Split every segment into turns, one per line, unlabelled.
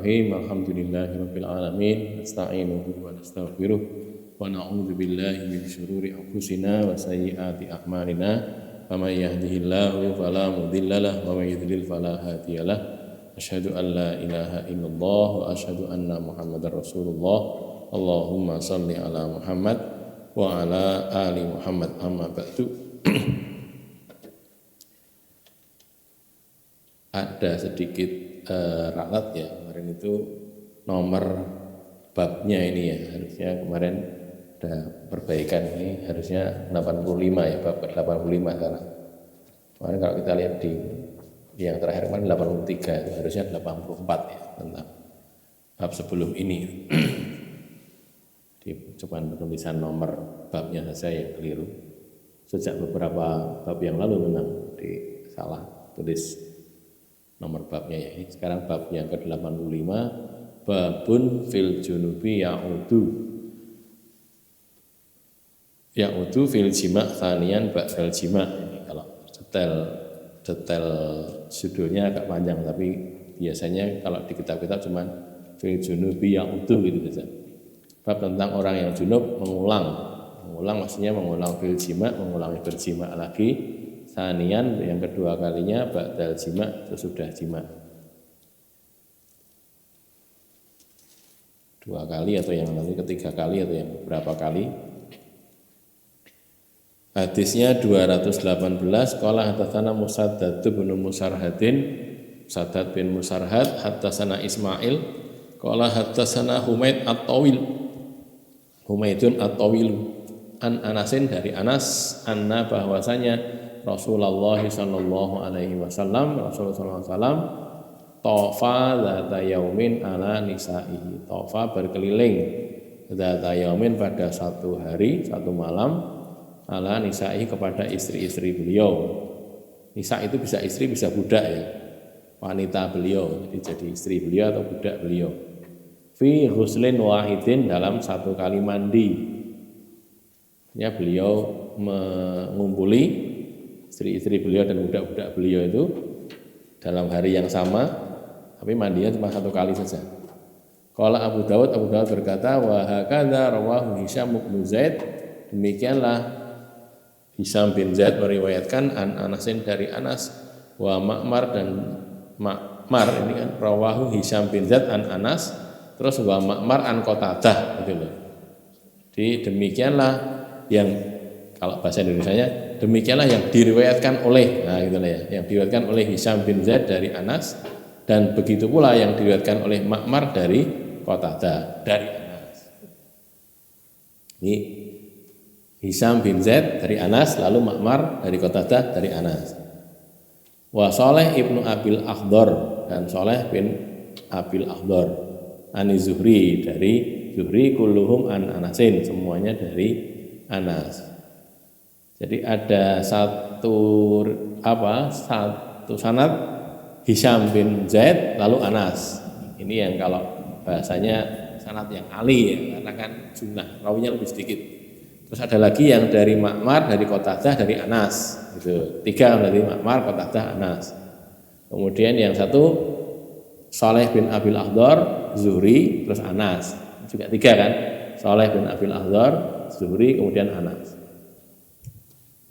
Bismillahirrahmanirrahim. Alhamdulillahirabbil alamin. Nasta'inuhu wa nastaghfiruh wa na'udzu billahi min syururi anfusina wa sayyiati a'malina. Faman yahdihillahu fala mudhillalah wa may yudlil fala hadiyalah. Asyhadu an la ilaha illallah wa asyhadu anna Muhammadar Rasulullah. Allahumma shalli ala Muhammad wa ala ali Muhammad. Amma ba'du. Ada sedikit ralat ya kemarin itu nomor babnya ini ya, harusnya kemarin ada perbaikan, ini harusnya 85 ya, bab ke-85 sekarang. Kemarin kalau kita lihat di yang terakhir kemarin 83, itu harusnya 84 ya, tentang bab sebelum ini. Di cobaan penulisan nomor babnya saja yang keliru. Sejak beberapa bab yang lalu memang salah tulis nomor babnya ya. Ini sekarang bab yang ke-85, babun fil junubi ya'udu fil jima' thaniyan ba'dal jima'. Ini kalau detail judulnya agak panjang, tapi biasanya kalau di kitab-kitab cuman fil junubi ya'udu gitu saja. Bab tentang orang yang junub mengulang maksudnya mengulang fil jima', mengulangi berjima' lagi. Sanian yang kedua kalinya ba'dal jima', sesudah jima'. Dua kali atau yang nanti ketiga kali atau yang berapa kali. Hadisnya 218. Qala hadatsana Musaddad bin Musarhadin, Musaddad bin Musarhad, hadatsana Ismail, qala hadatsana Humaid at-Tawil, Humaidun at-Tawil, an Anasin dari Anas, anna bahwasanya Rasulullah sallallahu alaihi wasallam, Rasulullah sallallahu alaihi wasallam tawafa dzata yaumin ala nisaihi. Tawafa berkeliling dzata yaumin pada satu hari, satu malam, ala nisaihi kepada istri-istri beliau. Nisa itu bisa istri, bisa budak ya. Wanita beliau, jadi istri beliau atau budak beliau. Fi ghuslin wahidin, dalam satu kali mandi. Ya, beliau mengumpuli istri-istri beliau dan budak-budak beliau itu dalam hari yang sama, tapi mandinya cuma satu kali saja. Qala Abu Dawud berkata, wa hakadza rawahu Hisham bin Zaid, demikianlah Hisham bin Zaid meriwayatkan an Anasin dari Anas, wa Ma'mar dan Ma'mar ini kan rawahu Hisham bin Zaid an Anas, terus wa Ma'mar an Qatadah gitu loh. Jadi demikianlah yang kalau bahasa Indonesianya demikianlah yang diriwayatkan oleh, nah gitulah ya, yang diriwayatkan oleh Hisham bin Zaid dari Anas, dan begitu pula yang diriwayatkan oleh Ma'mar dari Qatadah dari Anas. Ini Hisham bin Zaid dari Anas, lalu Ma'mar dari Qatadah dari Anas. Wa Shalih ibnu Abil Akhdar, dan Shalih bin Abil Akhdar, ani Zuhri, dari Zuhri, kulluhum an Anasin, semuanya dari Anas. Jadi ada satu sanad Hisham bin Zaid lalu Anas. Ini yang kalau bahasanya sanad yang ali ya, karena kan jumlah rawinya lebih sedikit. Terus ada lagi yang dari Ma'mar, dari Qatadah, dari Anas. Gitu. 3 dari Ma'mar, Qatadah, Anas. Kemudian yang satu Shalih bin Abil Akhdar, Zuhri, terus Anas. Juga 3 kan? Shalih bin Abil Akhdar, Zuhri, kemudian Anas.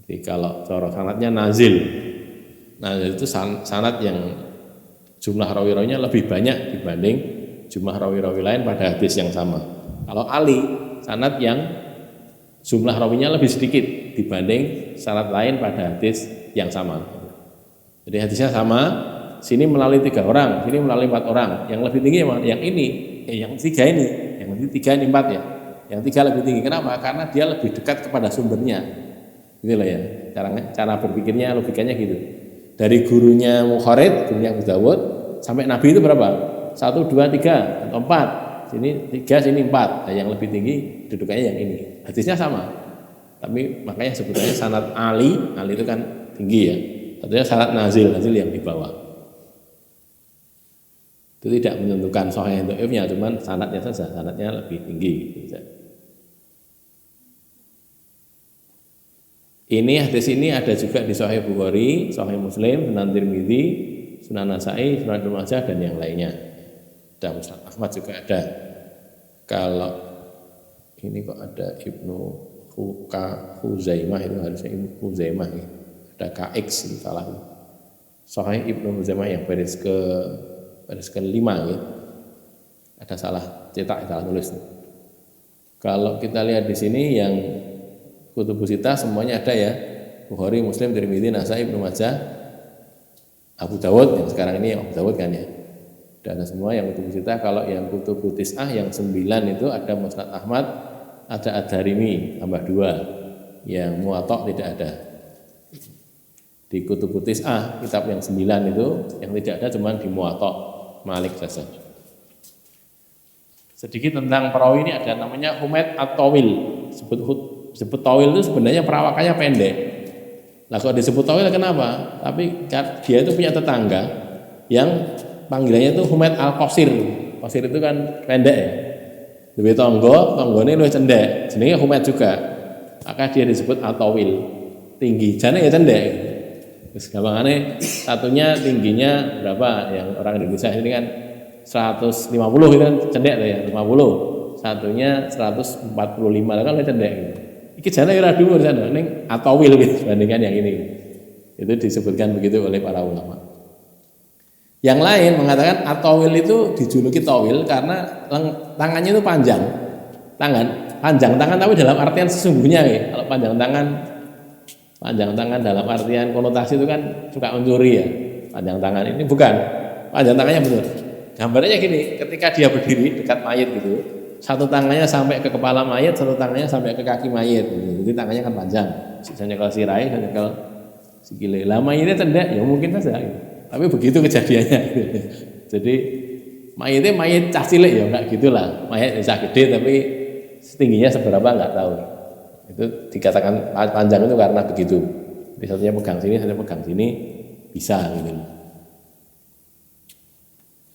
Jadi kalau cara sanadnya nazil itu sanad yang jumlah rawi-rawinya lebih banyak dibanding jumlah rawi-rawi lain pada hadis yang sama. Kalau ali, sanad yang jumlah rawinya lebih sedikit dibanding sanad lain pada hadis yang sama. Jadi hadisnya sama, sini melalui 3 orang, sini melalui 4 orang. Yang lebih tinggi yang ini, yang 3 ini, yang 3 ini 4 ya. Yang 3 lebih tinggi. Kenapa? Karena dia lebih dekat kepada sumbernya. Itulah ya, cara berpikirnya, logikanya gitu. Dari gurunya Mukharid, gurunya Abu Dawud, sampai Nabi itu berapa? 1, 2, 3 atau 4. Sini 3, sini 4. Nah, yang lebih tinggi dudukannya yang ini. Hadisnya sama. Tapi makanya sebutannya sanad ali itu kan tinggi ya. Tentunya sanad nazil yang di bawah. Itu tidak menentukan sahih atau dhaifnya, cuman sanadnya saja, sanadnya lebih tinggi gitu. Ini hadis ini ada juga di Sahih Bukhari, Sahih Muslim, Sunan Tirmidzi, Sunan Nasa'i, Sunan Ibnu Majah dan yang lainnya. Ada Musnad Ahmad juga ada. Kalau ini kok ada Ibnu Huzaimah, itu harusnya Ibnu Huzaimah ya. Ada KX itu salah. Sahih Ibnu Huzaimah yang baris ke-5 ya. Ada salah cetak, salah tulis. Kalau kita lihat di sini yang Kutubus Sittah semuanya ada ya. Bukhari, Muslim, Tirmidzi, Nasai, Ibnu Majah, Abu Dawud, yang sekarang ini Abu Dawud kan ya. Dan ada semua yang Kutubus Sittah. Kalau yang Kutubus Tis'ah yang 9 itu ada Musnad Ahmad, ada Ad-Darimi tambah 2. Yang Muwatta tidak ada. Di Kutubus Tis'ah kitab yang 9 itu yang tidak ada cuma di Muwatta Malik saja. Sedikit tentang perawi ini, ada namanya Humaid At-Tawil. Disebut Tawil itu sebenarnya perawakannya pendek. Lah kalau disebut Tawil kenapa? Tapi dia itu punya tetangga yang panggilannya itu Humaid Al-Qasir. Qasir itu kan pendek ya. Lebih tonggone luwih cendek. Jenenge Humaid juga. Maka dia disebut At-Tawil. Tinggi, jane ya cendek. Terus gampangane satunya tingginya berapa? Yang orang Indonesia ini kan 150 itu kan cendek tuh ya, 50. Satunya 145 kan cendek gitu. Iki jane ora dhuwur sana ning At-Tawil gitu dibandingkan yang ini. Itu disebutkan begitu oleh para ulama. Yang lain mengatakan At-Tawil itu dijuluki Tawil karena tangannya itu panjang. Panjang tangan tapi dalam artian sesungguhnya ya. Kalau panjang tangan dalam artian konotasi itu kan suka mencuri ya. Panjang tangan ini bukan. Panjang tangannya betul. Gambarnya gini, ketika dia berdiri dekat mayit gitu, satu tangannya sampai ke kepala mayit, satu tangannya sampai ke kaki mayit. Jadi tangannya kan panjang. Sisanya kalau sirai, sisanya kalau sikile. Lah mayitnya cendek, ya mungkin saja. Gitu. Tapi begitu kejadiannya. Gitu. Jadi mayitnya mayit cah cilik ya enggak gitulah. Mayit bisa gede tapi setingginya seberapa enggak tahu. Itu dikatakan panjang itu karena begitu. Jadi satunya pegang sini, satunya pegang sini, bisa gitu.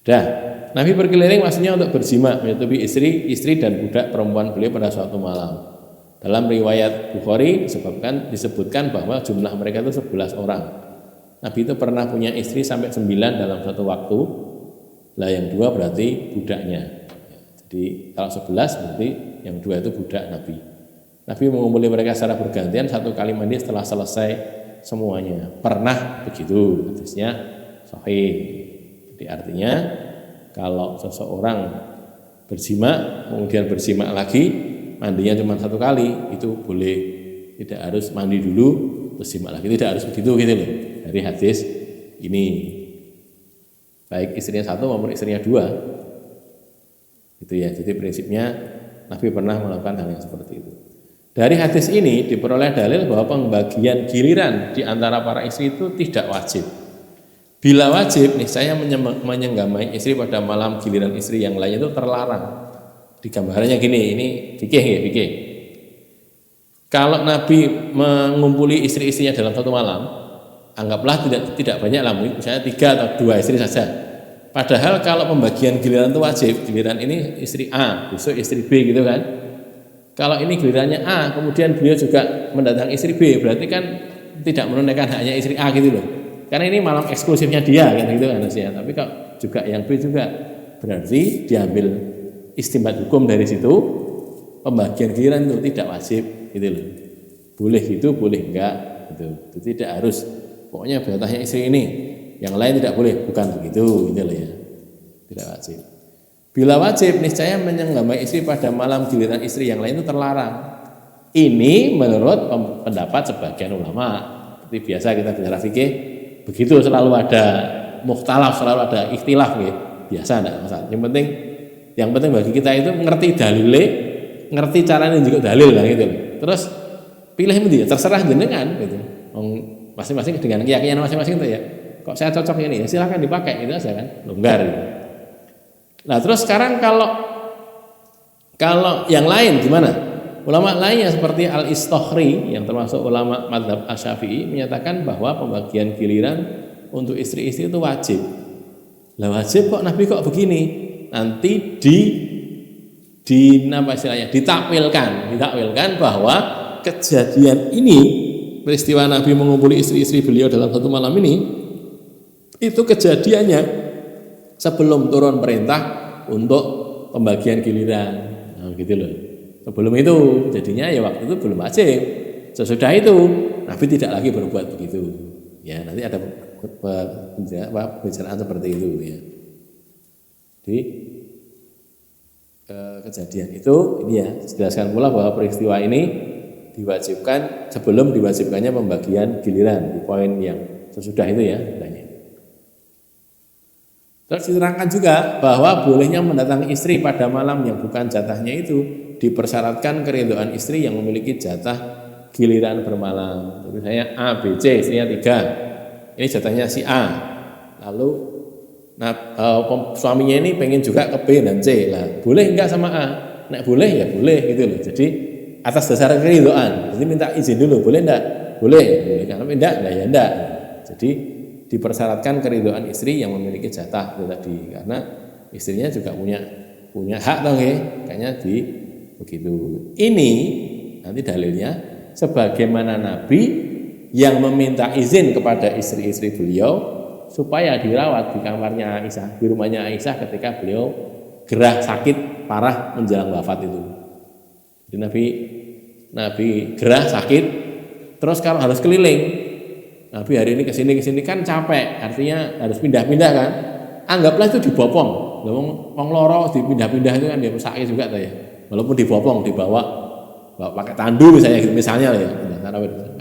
Dah, Nabi berkeliling maksudnya untuk berjima, menyutupi istri dan budak perempuan beliau pada suatu malam. Dalam riwayat Bukhari disebutkan bahwa jumlah mereka itu 11 orang. Nabi itu pernah punya istri sampai 9 dalam satu waktu. Lah yang 2 berarti budaknya. Jadi kalau 11 berarti yang 2 itu budak Nabi. Nabi mengumpuli mereka secara bergantian satu kali mandi setelah selesai semuanya. Pernah begitu, hadisnya sahih. Jadi artinya kalau seseorang berjima kemudian berjima lagi mandinya cuma satu kali itu boleh, tidak harus mandi dulu terus jima lagi, tidak harus begitu gitu loh dari hadis ini, baik istrinya satu maupun istrinya 2 gitu ya. Jadi prinsipnya Nabi pernah melakukan hal yang seperti itu. Dari hadis ini diperoleh dalil bahwa pembagian giliran di antara para istri itu tidak wajib. Bila wajib, niscaya menyenggamai istri pada malam giliran istri yang lainnya itu terlarang. Di gambarannya gini, ini fikih ya, fikih. Kalau Nabi mengumpuli istri-istrinya dalam satu malam, anggaplah tidak banyak lah, misalnya 3 atau 2 istri saja. Padahal kalau pembagian giliran itu wajib, giliran ini istri A, besok istri B gitu kan. Kalau ini gilirannya A, kemudian beliau juga mendatangi istri B, berarti kan tidak menunaikan haknya istri A gitu loh. Karena ini malam eksklusifnya dia kan gitu kan harusnya. Tapi kok juga yang B juga, berarti diambil istimbat hukum dari situ, pembagian giliran itu tidak wajib gitu loh. Boleh gitu, boleh enggak gitu. Itu tidak harus. Pokoknya jatahnya istri ini, yang lain tidak boleh, bukan begitu gitu loh ya. Tidak wajib. Bila wajib, niscaya menyenggamai istri pada malam giliran istri yang lain itu terlarang. Ini menurut pendapat sebagian ulama. Seperti biasa kita bicara fikih, begitu selalu ada mukhtalaf, selalu ada ikhtilaf gitu. Biasa enggak masalah. Yang penting bagi kita itu ngerti dalile, ngerti caranya juga dalil lah gitu. Terus pilih dia, terserah jenengan gitu. Masing-masing dengan keyakinan masing-masing itu ya. Kok saya cocok ini, ya silakan dipakai gitu aja kan, longgar gitu. Nah, terus sekarang kalau yang lain gimana? Ulama lainnya seperti Al-Istokhri yang termasuk ulama mazhab Asy-Syafi'i menyatakan bahwa pembagian giliran untuk istri-istri itu wajib. Lah wajib kok Nabi kok begini? Nanti ditakwilkan bahwa kejadian ini, peristiwa Nabi mengumpuli istri-istri beliau dalam satu malam ini, itu kejadiannya sebelum turun perintah untuk pembagian giliran. Nah, gitu loh. Sebelum itu jadinya ya waktu itu belum wajib. Sesudah itu Nabi tidak lagi berbuat begitu. Ya, nanti ada pembicaraan seperti itu ya. Di kejadian itu ini ya, jelaskan pula bahwa peristiwa ini diwajibkan sebelum diwajibkannya pembagian giliran di poin yang sesudah itu ya. Terus diterangkan juga bahwa bolehnya mendatangi istri pada malam yang bukan jatahnya itu dipersyaratkan keridhaan istri yang memiliki jatah giliran bermalam. Jadi saya A, B, C, istrinya 3. Ini jatahnya si A. Lalu suaminya ini pengen juga ke B dan C lah. Boleh enggak sama A? Nek boleh ya boleh gitu loh. Jadi atas dasar keridhaan. Jadi minta izin dulu, boleh enggak? Boleh. Kalau enggak, ya enggak. Jadi dipersyaratkan keridhaan istri yang memiliki jatah itu tadi, karena istrinya juga punya hak dong ya, kayaknya begitu. Ini nanti dalilnya sebagaimana Nabi yang meminta izin kepada istri-istri beliau supaya dirawat di kamarnya Aisyah, di rumahnya Aisyah ketika beliau gerah sakit parah menjelang wafat itu. Jadi Nabi gerah sakit, terus kalau harus keliling. Nabi hari ini kesini kan capek, artinya harus pindah-pindah kan. Anggaplah itu dibopong. Wong loro dipindah-pindah itu kan dia sakit juga tuh ya. Walaupun dibopong, dibawa pakai tandu misalnya ya.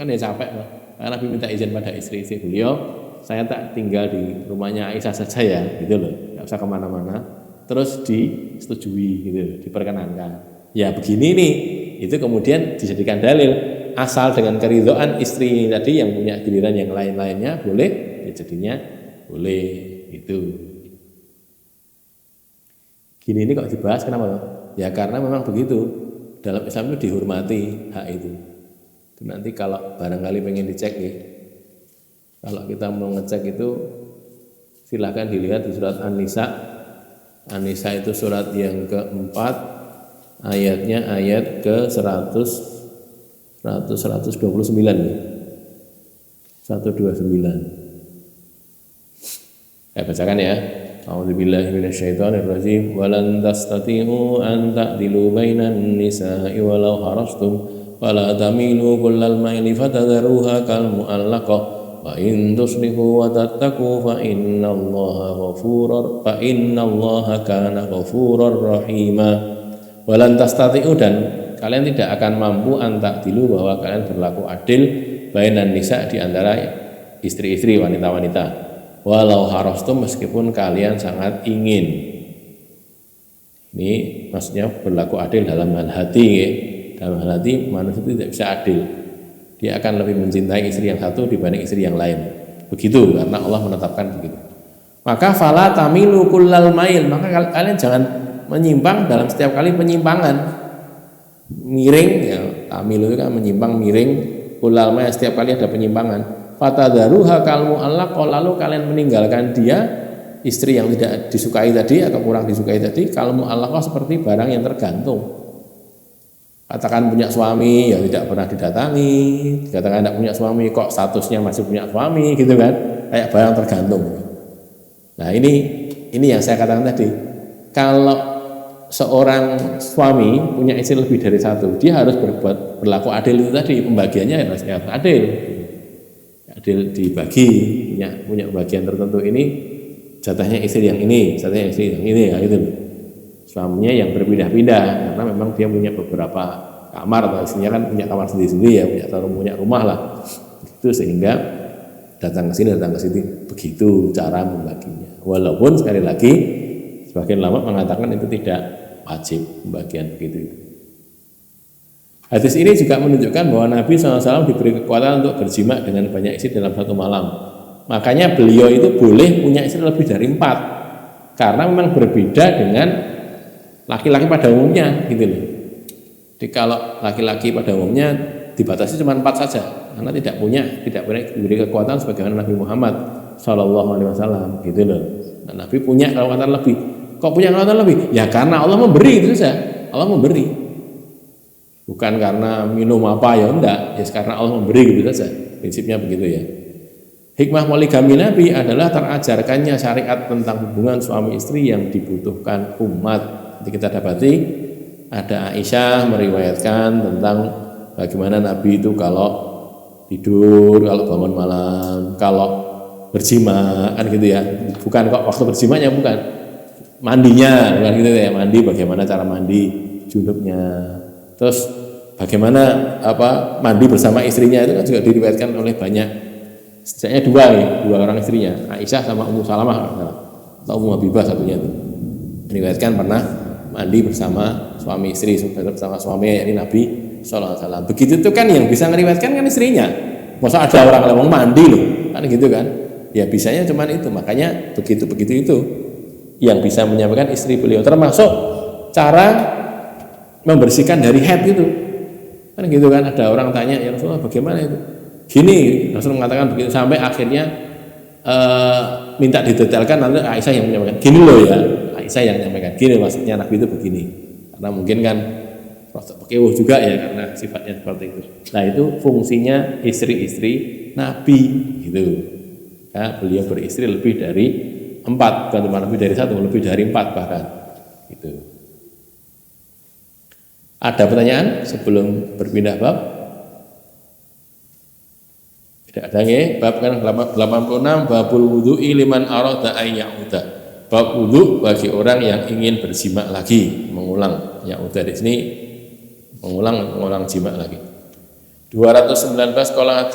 Kan dia capek. Karena Nabi minta izin pada istri-istri beliau, saya tak tinggal di rumahnya Aisyah saja ya, gitu loh. Enggak usah kemana-mana. Terus disetujui gitu, diperkenankan. Ya begini nih, itu kemudian dijadikan dalil. Asal dengan keridhaan istri tadi yang punya giliran yang lain-lainnya boleh, ya jadinya boleh itu. Gini ini kok dibahas kenapa? Ya karena memang begitu. Dalam Islam itu dihormati hak itu. Nanti kalau barangkali pengen dicek nih, kalau kita mau ngecek itu silahkan dilihat di surat An-Nisa. An-Nisa itu surat yang keempat, ayatnya ayat ke 129 ya. 129. Saya bacakan ya. A'udzubillahi minasyaitonirrajim. Walan tastati'u an ta'dilu bainan nisa'i walau harastum wala tamilu kullal maili fatadharuha kal mu'allaqah wa in tuslihu wa tattaqu fa innallaha kana ghafurur rahima. Walan tastati'u, dan kalian tidak akan mampu antakdilu, bahwa kalian berlaku adil bainan nisa, di antara istri-istri wanita-wanita, walau harastum, meskipun kalian sangat ingin. Ini maksudnya berlaku adil dalam hal hati ya. Dalam hal hati manusia itu tidak bisa adil, dia akan lebih mencintai istri yang satu dibanding istri yang lain. Begitu karena Allah menetapkan begitu. Maka fala tamilu kullal mail, maka kalian jangan menyimpang dalam setiap kali penyimpangan. Miring ya, tamil itu kan menyimpang, miring, kulalma, setiap kali ada penyimpangan. Fatadharuha kal mu'allaqah, lalu kalian meninggalkan dia, istri yang tidak disukai tadi atau kurang disukai tadi, kal mu'allaqah seperti barang yang tergantung. Katakan punya suami ya tidak pernah didatangi, dikatakan tidak punya suami kok statusnya masih punya suami gitu kan, kayak barang tergantung. Nah ini yang saya katakan tadi, kalau seorang suami punya istri lebih dari satu, dia harus berlaku adil itu tadi, pembagiannya harus adil dibagi, punya bagian tertentu, ini jatahnya istri yang ini, jatahnya istri yang ini, ya itu. Suaminya yang berpindah-pindah karena memang dia punya beberapa kamar, atau istrinya kan punya kamar sendiri-sendiri ya, punya rumah lah. Itu sehingga datang ke sini, begitu cara membaginya. Walaupun sekali lagi sebagian ulama mengatakan itu tidak wajib pembagian begitu. Hadis ini juga menunjukkan bahwa Nabi SAW diberi kekuatan untuk berjima dengan banyak istri dalam satu malam. Makanya beliau itu boleh punya istri lebih dari 4, karena memang berbeda dengan laki-laki pada umumnya gitu loh. Jadi kalau laki-laki pada umumnya dibatasi cuma 4 saja, karena tidak diberi kekuatan sebagaimana Nabi Muhammad SAW gitu loh. Nah, Nabi punya kekuatan lebih. Kok punya kekuatan lebih? Ya karena Allah memberi itu saja. Allah memberi. Bukan karena minum apa ya enggak. Ya karena Allah memberi gitu saja. Prinsipnya begitu ya. Hikmah poligami Nabi adalah terajarkannya syariat tentang hubungan suami istri yang dibutuhkan umat. Jadi kita dapati ada Aisyah meriwayatkan tentang bagaimana Nabi itu kalau tidur, kalau bangun malam, kalau berjima, kan gitu ya. Bukan kok waktu berjimanya, bukan. Mandinya, bukan gitu ya. Mandi, bagaimana cara mandi junubnya. Terus bagaimana mandi bersama istrinya itu kan juga diriwayatkan oleh banyak. Setidaknya dua orang istrinya, Aisyah sama Ummu Salamah atau Ummu Habibah satunya itu. Diriwayatkan pernah mandi bersama suami istri, bersama suaminya yakni Nabi sallallahu alaihi wasallam. Begitu itu kan yang bisa meriwayatkan kan istrinya. Masa ada orang ngomong mandi loh, kan gitu kan. Ya bisanya cuman itu, makanya begitu itu yang bisa menyampaikan istri beliau, termasuk cara membersihkan dari haid itu. Kan gitu kan, ada orang tanya, ya Rasulullah bagaimana itu? Gini, Rasul mengatakan begitu sampai akhirnya minta didetailkan, nanti Aisyah yang menyampaikan. Gini loh ya, Aisyah yang menyampaikan. Gini maksudnya Nabi itu begini. Karena mungkin kan kewuh juga ya karena sifatnya seperti itu. Nah itu fungsinya istri-istri Nabi gitu. Ya, beliau beristri lebih dari 4, bukan cuma lebih dari 1, lebih dari 4 bahkan. Gitu. Ada pertanyaan sebelum berpindah bab? Tidak ada ya. Bab kan 86 babul wudu'i liman arada ayyauda. Bab wudu bagi orang yang ingin berjima lagi, mengulang. Yauda di sini mengulang jima lagi. 219 qala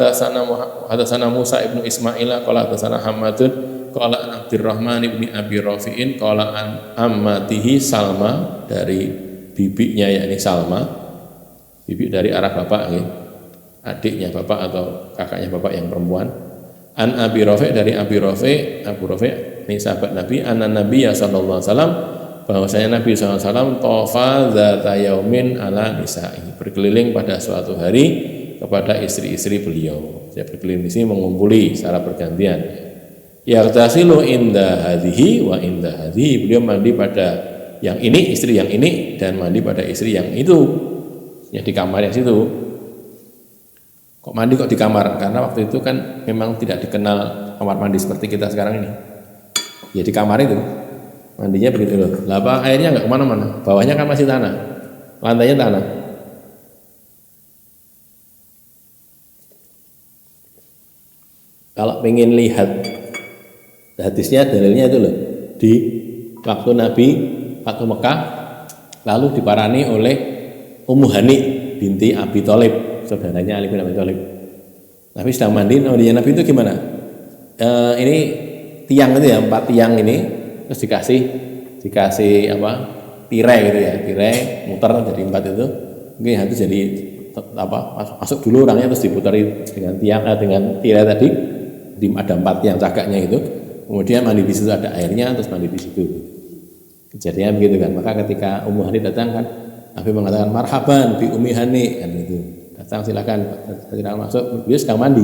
hadatsana Musa ibnu Ismail qala hadatsana Hamadun qala an Abdurrahman ibni Abi Rafi'in qala an ammatihi Salma, dari bibinya yakni Salma, bibi dari arah bapak ya. Adiknya bapak atau kakaknya bapak yang perempuan. An Abi Rafi', dari Abi Rafi', Abu Rafi' ini sahabat Nabi, anna Nabi sallallahu alaihi wasallam, bahwasanya Nabi sallallahu alaihi wasallam tofa dzata yaumin ala nisa'i, berkeliling pada suatu hari kepada istri-istri beliau. Saya berkeliling di sini mengumpuli secara bergantian. Yartasilu inda hadhihi wa inda hadhihi, beliau mandi pada yang ini, istri yang ini, dan mandi pada istri yang itu, yang di kamar yang situ. Kok mandi kok di kamar? Karena waktu itu kan memang tidak dikenal kamar mandi seperti kita sekarang ini. Ya di kamar itu mandinya begitu loh. Lah apa, airnya nggak kemana-mana, bawahnya kan masih tanah, lantainya tanah. Kalau pengen lihat hadisnya, dalilnya itu loh, di waktu Nabi waktu Mekah lalu diparani oleh Ummu Hani binti Abi Thalib, saudaranya Ali bin Abi Thalib. Nabi sedang mandi, mandinya Nabi itu gimana? Ini tiang itu ya, 4 tiang ini, terus dikasih apa? Tirai gitu ya, tirai muter jadi 4 itu. Mungkin itu jadi masuk dulu orangnya, terus diputari dengan tiang dengan tirai tadi. Ada 4 tiang cagaknya itu. Kemudian mandi di situ, ada airnya, terus mandi di situ. Kejadiannya begitu kan. Maka ketika Ummu Hani datang kan, Nabi mengatakan marhaban bi Ummi Hani kan gitu. Datang silakan masuk, dia sedang mandi.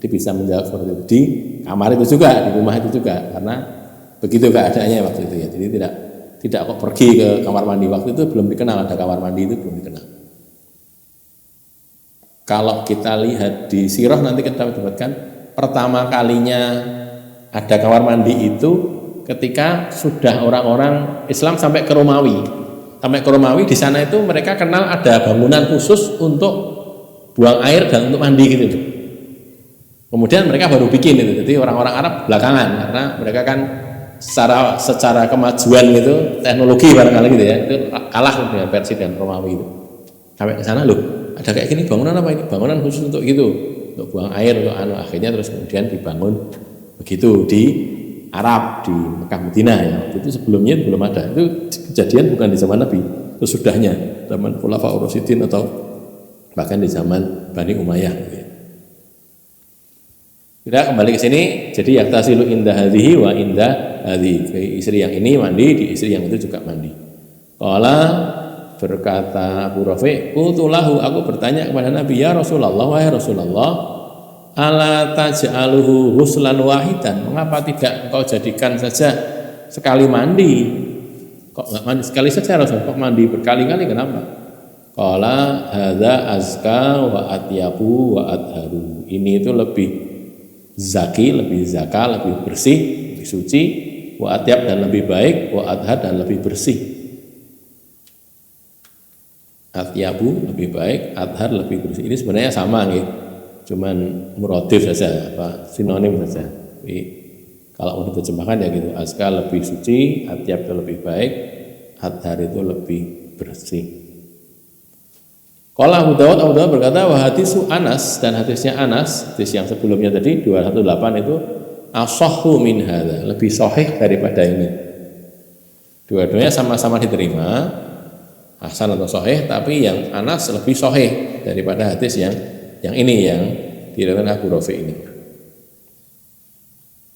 Jadi bisa menjawab seperti itu di kamar itu juga, di rumah itu juga, karena begitu keadaannya waktu itu ya. Jadi tidak kok pergi ke kamar mandi, waktu itu belum dikenal ada kamar mandi, itu belum dikenal. Kalau kita lihat di sirah nanti kita dapatkan pertama kalinya ada kamar mandi itu ketika sudah orang-orang Islam sampai ke Romawi. Sampai ke Romawi, di sana itu mereka kenal ada bangunan khusus untuk buang air dan untuk mandi gitu. Kemudian mereka baru bikin itu. Jadi orang-orang Arab belakangan, karena mereka kan secara kemajuan gitu, teknologi barangkali gitu ya, itu kalah dengan Persia dan Romawi itu. Sampai ke sana loh, ada kayak gini, bangunan apa ini? Bangunan khusus untuk gitu, untuk buang air, untuk akhirnya terus kemudian dibangun begitu di Arab, di Mekah Madinah ya. Itu sebelumnya belum ada. Itu kejadian bukan di zaman Nabi, itu sudahnya zaman Khulafaur Rasyidin atau bahkan di zaman Bani Umayyah gitu ya. Kita kembali ke sini, jadi yaktasilu inda hadhihi wa inda hadhihi. Istri yang ini mandi, di istri yang itu juga mandi. Qala, berkata Abu Rafi', qultulahu, aku bertanya kepada Nabi, ya Rasulullah, wahai Rasulullah, ala taj'aluhu huslan wahidan, mengapa tidak engkau jadikan saja sekali mandi? Kok enggak mandi sekali saja Rasul, kok mandi berkali-kali, kenapa? Qala hadza azka wa atyabu wa adharu, ini itu lebih zaki, lebih zaka, lebih bersih, lebih suci, wa atyab dan lebih baik, wa adhar dan lebih bersih. Atyabu lebih baik, adhar lebih bersih. Ini sebenarnya sama nih, cuman muradif saja, sinonim saja. Jadi, kalau mau diterjemahkan ya gitu, azka lebih suci, atyab itu lebih baik, adhar itu lebih bersih. Qala Abu Dawud berkata wa hadisu Anas, dan hadisnya Anas, hadis yang sebelumnya tadi 218 itu ashahhu min hadza, lebih sahih daripada ini. Dua-duanya sama-sama diterima hasan atau sahih, tapi yang Anas lebih sahih daripada hadis yang ini yang diriwayatkan Abu Rafi ini.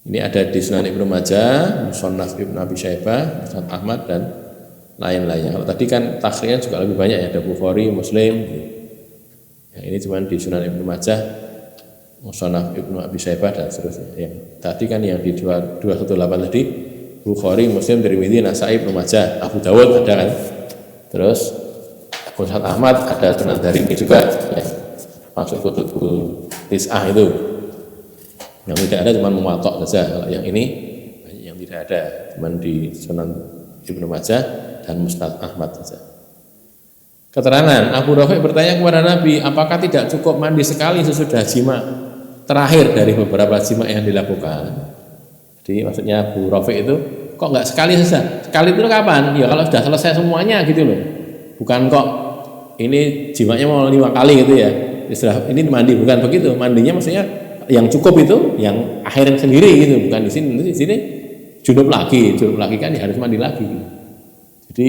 Ini ada di Sunan Ibnu Majah, Musannaf Ibnu Abi Syaibah, Musnad Ahmad dan lain-lainnya. Kalau tadi kan takhrijnya juga lebih banyak ya, ada Bukhari, Muslim. Yang ini cuma di Sunan Ibnu Majah, Musannaf Ibnu Abi Syaibah dan seterusnya. Yang tadi kan yang di 218 tadi Bukhari, Muslim, Tirmidzi, Nasa'i, Ibnu Majah, Abu Dawud ada kan. Terus Musnad Ahmad ada Sunan Darimi juga ya. Masuk kutubul tis'ah itu. Yang tidak ada cuma Muwatta saja. Kalau yang ini yang tidak ada cuma di Sunan Ibnu Majah dan Musnad Ahmad saja. Keterangan Abu Rafi bertanya kepada Nabi, apakah tidak cukup mandi sekali sesudah jima terakhir dari beberapa jima yang dilakukan? Jadi maksudnya Abu Rafi itu kok nggak sekali saja? Sekali itu kapan? Ya kalau sudah selesai semuanya gitu loh. Bukan kok ini jimanya mau 5 kali gitu ya. Istilah ini mandi, bukan begitu. Mandinya maksudnya yang cukup itu yang akhirin sendiri gitu, bukan di sini junub lagi kan ya harus mandi lagi. Jadi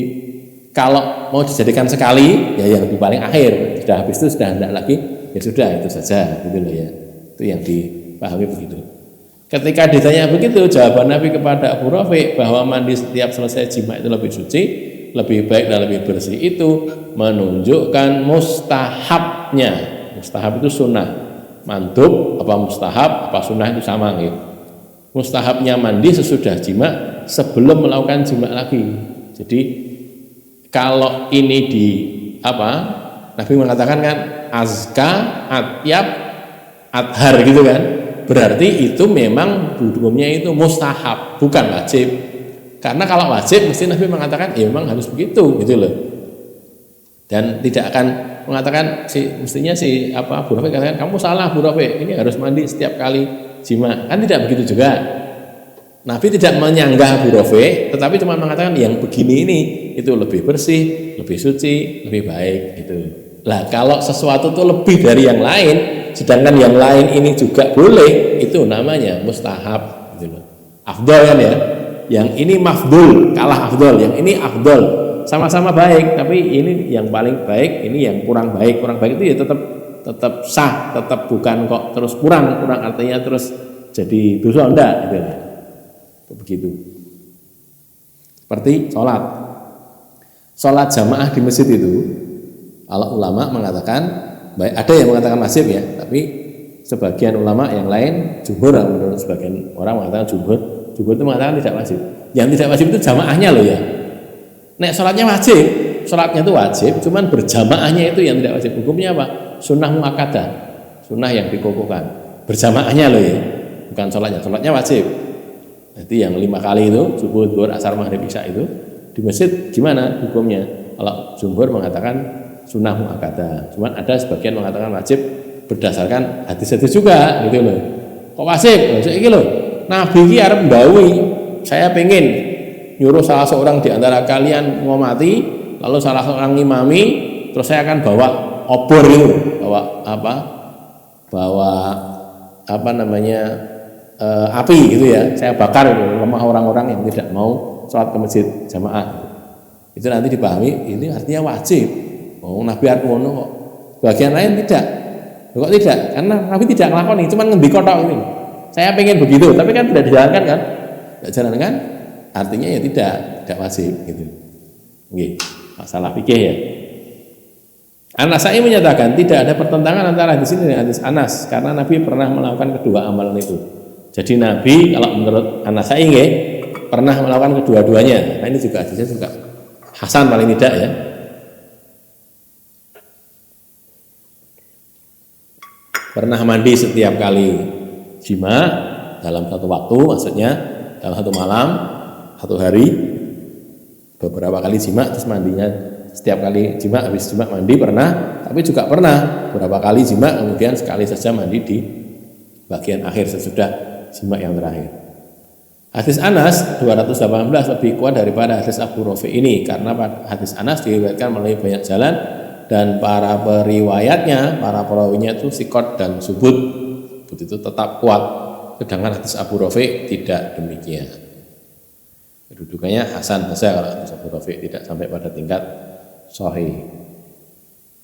kalau mau dijadikan sekali ya yang di paling akhir, sudah habis itu sudah tidak lagi ya sudah itu saja gitu loh ya. Itu yang dipahami begitu. Ketika ditanya begitu, jawaban Nabi kepada Abu Rafi bahwa mandi setiap selesai jima itu lebih suci, lebih baik dan lebih bersih itu menunjukkan mustahabnya. Mustahab itu sunnah, mandub apa mustahab apa sunnah itu sama gitu. Mustahabnya mandi sesudah jima sebelum melakukan jima lagi. Jadi kalau ini Nabi mengatakan kan azka, atyab, adhar gitu kan, berarti itu memang hukumnya itu mustahab, bukan wajib. Karena kalau wajib mesti Nabi mengatakan ya memang harus begitu gitu loh. Dan tidak akan mengatakan mestinya Abu Rafi katakan kamu salah Abu Rafi, ini harus mandi setiap kali jima, kan tidak begitu juga. Nabi tidak menyanggah Abu Rafi, tetapi cuma mengatakan yang begini ini itu lebih bersih, lebih suci, lebih baik gitu. Lah kalau sesuatu itu lebih dari yang lain, sedangkan yang lain ini juga boleh, itu namanya mustahab gitu loh. Afdol kan ya, yang ini mafdul kalah afdol, yang ini afdol. Sama-sama baik, tapi ini yang paling baik, ini yang kurang baik. Kurang baik itu ya tetap sah, tetap bukan kok terus kurang artinya terus jadi dosa enggak gitu. Begitu. Seperti sholat jamaah di masjid itu, kalau ulama mengatakan baik, ada yang mengatakan wajib ya, tapi sebagian ulama yang lain, jumhur menurut sebagian orang mengatakan jumhur itu mengatakan tidak wajib. Yang tidak wajib itu jamaahnya loh ya. Nek sholatnya wajib, sholatnya itu wajib, cuman berjamaahnya itu yang tidak wajib. Hukumnya apa? Sunnah muakkadah, sunnah yang dikukuhkan. Berjamaahnya loh ya, bukan sholatnya wajib. Jadi yang 5 kali itu, subuh, zuhur, asar, maghrib, isya itu di masjid gimana hukumnya? Kalau jumhur mengatakan sunnah muakkadah, cuman ada sebagian mengatakan wajib berdasarkan hadis-hadis juga gitu loh. Kok wajib? Ini loh, Nabi ini arep ndawuhi, saya pengen nyuruh salah seorang di antara kalian ngomati, lalu salah seorang ngimami, terus saya akan bawa obor itu, bawa api gitu ya, saya bakar itu lemah orang-orang yang tidak mau sholat ke masjid jamaah. Itu nanti dipahami ini artinya wajib. Oh, Nabi arep ngono kok. Bagian lain tidak. Kok tidak? Karena Nabi tidak nglakoni, cuma ngendika tok ini. Saya pengen begitu, tapi kan tidak dijalankan kan? Tidak dijalankan. Artinya ya tidak wajib gitu. Nggih, masalah fikih ya. An-Nasa'i menyatakan tidak ada pertentangan antara hadis ini dengan hadis Anas karena Nabi pernah melakukan kedua amalan itu. Jadi Nabi kalau menurut An-Nasa'i nggih pernah melakukan kedua-duanya. Nah ini juga hadisnya juga hasan paling tidak ya. Pernah mandi setiap kali jima dalam satu waktu, maksudnya dalam satu malam, satu hari, beberapa kali jima, terus mandinya setiap kali jima, habis jima mandi pernah, tapi juga pernah beberapa kali jima, kemudian sekali saja mandi di bagian akhir sesudah jima yang terakhir. Hadis Anas 218 lebih kuat daripada hadis Abu Rafi ini, karena hadis Anas diriwayatkan melalui banyak jalan dan para periwayatnya, para perawinya itu sikot dan subut itu tetap kuat, sedangkan hadis Abu Rafi tidak demikian. Kedudukannya hasan saja kalau hadis Abu Rafi, tidak sampai pada tingkat sahih.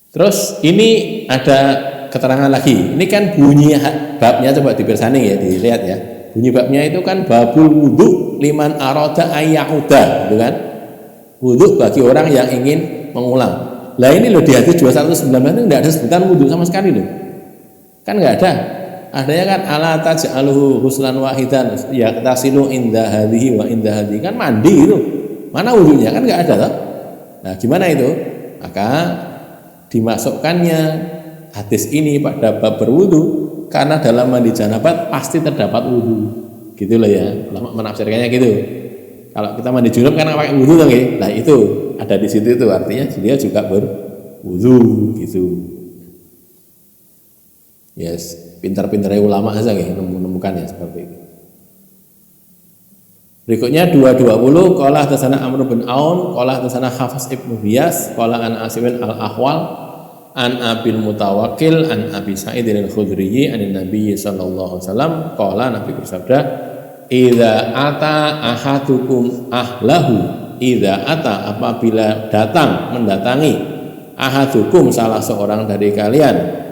Terus ini ada keterangan lagi. Ini kan bunyi babnya, coba dibersani ya, dilihat ya. Bunyi babnya itu kan babul wudu liman aroda ayyauda, gitu kan? Wudu bagi orang yang ingin mengulang. Lah ini loh di hadis 219 itu tidak ada sebutan wudu sama sekali loh. Kan enggak ada. Adanya kan ala taj'aluhu huslan wahidan ya tasilu inda hadhihi wa inda hadhihi, kan mandi itu. Mana wudunya? Kan enggak ada toh. Nah, gimana itu? Maka dimasukkannya hadis ini pada bab berwudu karena dalam mandi janabat pasti terdapat wudu. Gitu loh ya. Ulama menafsirkannya gitu. Kalau kita mandi junub kan pakai wudu kan, nah itu ada di situ, itu artinya dia juga berwudu gitu. Yes, pintar-pintarnya ulama saja menemukannya seperti itu. Berikutnya 220, qala hadatsana Amr bin Aun, qala hadatsana Hafiz Ibnu Hiyas, qala an Asimin al-Ahwal, an Abil Mutawakkil, an Abi Sa'id al-Khudri, an Nabi sallallahu alaihi wasallam, qala Nabi bersabda, idza ata ahadukum ahlahu, idza ata apabila datang mendatangi ahadukum salah seorang dari kalian,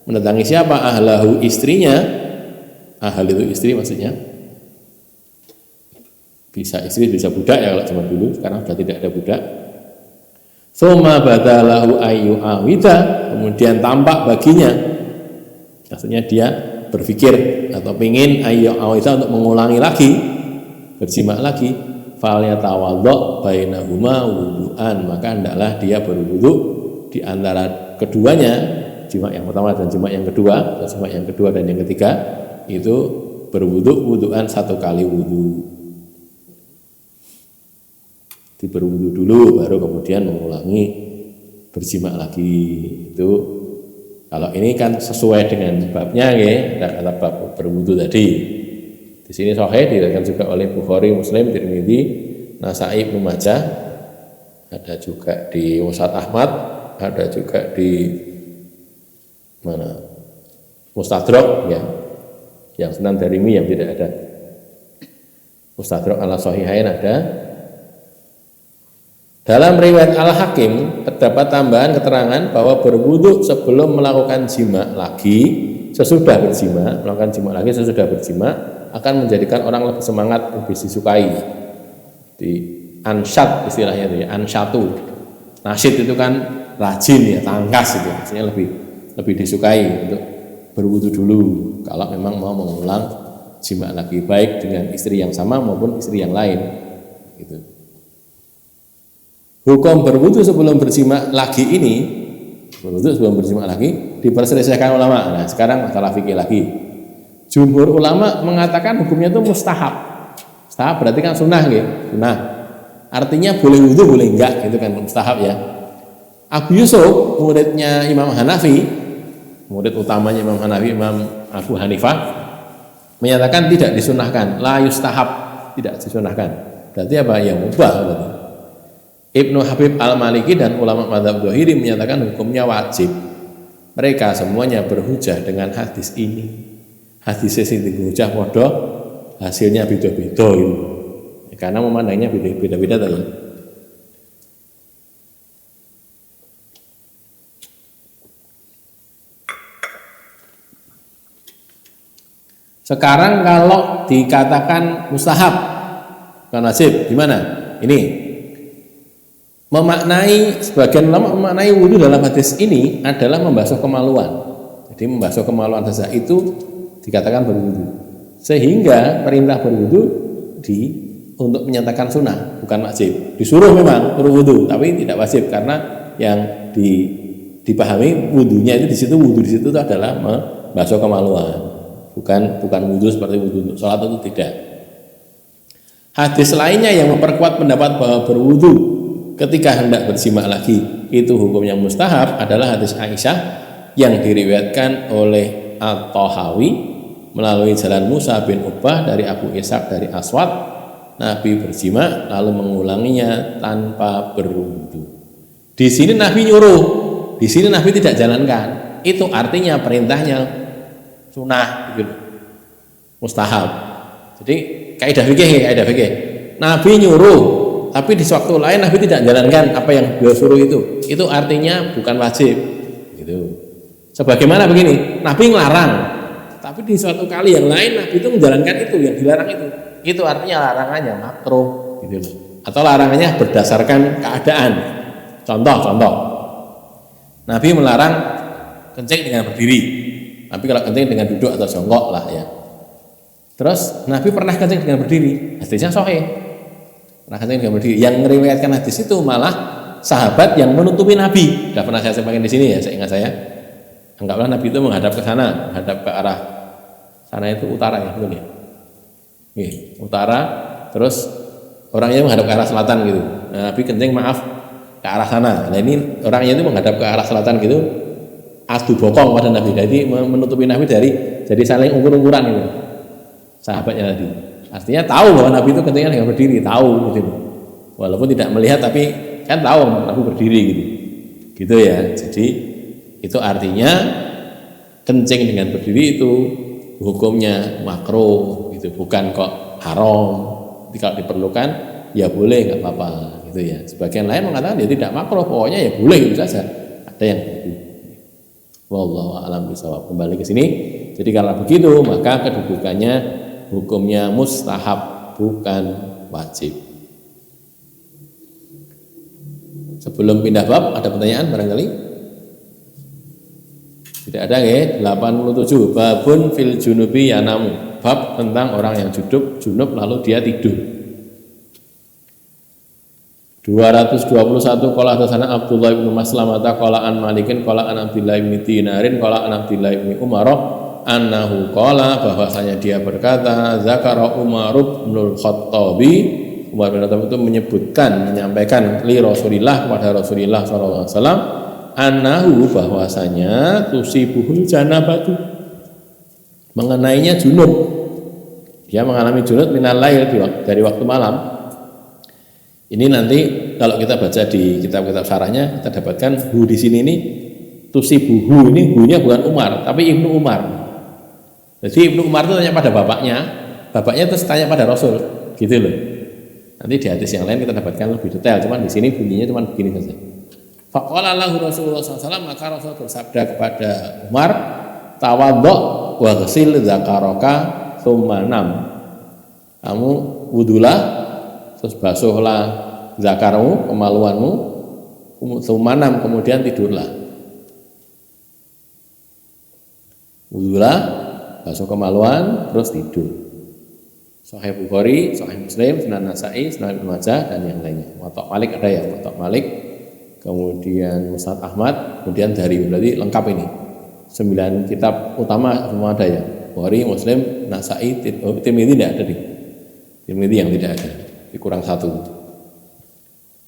mendatangi siapa? Ahlahu, istrinya. Ahal itu istri maksudnya, bisa istri bisa budak ya kalau zaman dulu, sekarang sudah tidak ada budak. Tsumma badalahu ayyu awida, kemudian tampak baginya, maksudnya dia berpikir atau ingin ayyu awida untuk mengulangi lagi, berjima lagi, fal yatawaddo bainahuma wudu'an, maka hendaklah dia berwudu di antara keduanya, jima yang pertama dan jima yang kedua, atau jima yang kedua dan yang ketiga itu berwudu wudu'an satu kali wudu. Berwudu dulu baru kemudian mengulangi berjima lagi. Itu kalau ini kan sesuai dengan babnya ya, kata bab berwudu tadi. Di sini sahih diriwayatkan juga oleh Bukhari, Muslim, Tirmidzi, Nasa'i, Ibnu Majah, ada juga di Musnad Ahmad, ada juga di mana? Mustadrak ya. Yang Sunan Darimi yang tidak ada. Mustadrak ala Sahihain ada. Dalam riwayat Al-Hakim terdapat tambahan keterangan bahwa berwudu sebelum melakukan jima lagi sesudah berjima, melakukan jima lagi sesudah berjima akan menjadikan orang lebih semangat, lebih disukai. Di ansyat istilahnya itu ya, ansyatu. Nasyid itu kan rajin ya, tangkas itu, maksudnya lebih disukai untuk berwudu dulu kalau memang mau mengulang jima lagi, baik dengan istri yang sama maupun istri yang lain gitu. Hukum berwudu sebelum berjima lagi ini, berwudu sebelum berjima lagi diperselisihkan ulama. Nah, sekarang masalah fikih lagi. Jumhur ulama mengatakan hukumnya itu mustahab. Mustahab berarti kan sunnah gitu. Sunnah. Artinya boleh wudu boleh enggak, itu kan mustahab ya. Abu Yusuf, muridnya Imam Hanafi, murid utamanya Imam Hanafi, Imam Abu Hanifah, menyatakan tidak disunahkan, la yustahab, tidak disunahkan. Berarti apa? Ya mubah berarti. Ibnu Habib Al-Maliki dan ulama mazhab Dzahiri menyatakan hukumnya wajib. Mereka semuanya berhujah dengan hadis ini. Hadis sing dihujah padha hasilnya beda-beda itu. Karena memandangnya beda-beda tadi. Sekarang kalau dikatakan mustahab bukan wajib, gimana? Ini memaknai, sebagian ulama memaknai wudu dalam hadis ini adalah membasuh kemaluan. Jadi membasuh kemaluan saja itu dikatakan berwudu. Sehingga perintah berwudu untuk menyatakan sunnah, bukan wajib. Disuruh memang berwudu, tapi tidak wajib karena yang dipahami wudunya itu di situ, wudu di situ adalah membasuh kemaluan. bukan wudhu seperti wudhu untuk sholat itu tidak. Hadis lainnya yang memperkuat pendapat bahwa berwudhu ketika hendak berjima lagi itu hukumnya mustahab adalah hadis Aisyah yang diriwayatkan oleh At-Tahawi melalui jalan Musa bin Uqbah dari Abu Ishaq dari Aswad. Nabi berjima lalu mengulanginya tanpa berwudhu. Di sini Nabi nyuruh, di sini Nabi tidak jalankan. Itu artinya perintahnya sunnah, gitu. Mustahab. Jadi kaidah fikih. Nabi nyuruh, tapi di waktu lain Nabi tidak jalankan apa yang beliau suruh itu. Itu artinya bukan wajib, gitu. Sebagaimana begini, Nabi ngelarang, tapi di suatu kali yang lain Nabi itu menjalankan itu yang dilarang itu. Itu artinya larangannya makruh, gitu. Atau larangannya berdasarkan keadaan. Contoh, Nabi melarang kencing dengan berdiri. Tapi kalau kencing dengan duduk atau jongkok lah ya. Terus Nabi pernah kencing dengan berdiri, hadisnya sahih. Pernah kencing dengan berdiri. Yang meriwayatkan hadis itu malah sahabat yang menutupi Nabi. Sudah pernah saya sampaikan di sini ya, seingat saya. Anggaplah Nabi itu menghadap ke sana, menghadap ke arah sana itu utara ya, betul ya. Utara, terus orangnya menghadap ke arah selatan gitu. Nah, Nabi kencing ke arah sana. Nah ini orangnya itu menghadap ke arah selatan gitu, adu bokong pada Nabi. Jadi menutupi Nabi dari saling ukur-ukuran gitu. Sahabatnya tadi. Artinya tahu bahwa Nabi itu kencingnya dengan berdiri, tahu gitu. Walaupun tidak melihat tapi kan tahu Nabi berdiri gitu. Gitu ya. Jadi itu artinya kencing dengan berdiri itu hukumnya makruh gitu, bukan kok haram. Jadi kalau diperlukan ya boleh, nggak apa-apa gitu ya. Sebagian lain mengatakan dia tidak makruh, pokoknya ya boleh itu saja. Ada yang begitu. Wallahu a'lam bishawab. Kembali ke sini. Jadi kalau begitu maka kedudukannya hukumnya mustahab bukan wajib. Sebelum pindah bab ada pertanyaan barangkali? Tidak ada ya. 87 babun fil junubi yanamu. Bab tentang orang yang junub lalu dia tidur. 221 qala hadatsana Abdullah bin Maslamah qala an Malikin qala an Abdullah bin Dinarin qala an Abdullah bin Umar annahu qala bahwasanya dia berkata zakara Umar bin Khattabi. Umar bin Khattab itu menyampaikan li Rasulillah kepada Rasulullah sallallahu alaihi wasallam annahu bahwasanya tusibuhul janabatu mengenainya junub. Dia mengalami junub minal lail dari waktu malam. Ini nanti kalau kita baca di kitab-kitab syarahnya kita dapatkan hu di sini ini tusibuhu ini hu-nya bukan Umar tapi Ibnu Umar. Jadi Ibnu Umar itu tanya pada bapaknya terus tanya pada Rasul, gitu loh. Nanti di hadis yang lain kita dapatkan lebih detail, cuman di sini bunyinya cuman begini saja. Faqala lahu Rasulullah SAW, maka Rasul bersabda kepada Umar, tawaddo wa ghsil zakaraka tsumma nam. Kamu wudulah terus basuhlah zakarmu, kemaluanmu, sumanam, kemudian tidurlah. Wudulah, basuh kemaluan, terus tidur. Sahih Bukhari, Sahih Muslim, Sunan Nasa'i, Sunan Ibnu Majah dan yang lainnya. Muwatta Malik ada ya, Muwatta Malik, kemudian Musnad Ahmad, kemudian dari berarti lengkap ini. 9 kitab utama semua ada ya. Bukhari, Muslim, Nasa'i, Tirmidzi tidak ada nih. Tirmidzi yang tidak ada. Kurang 1.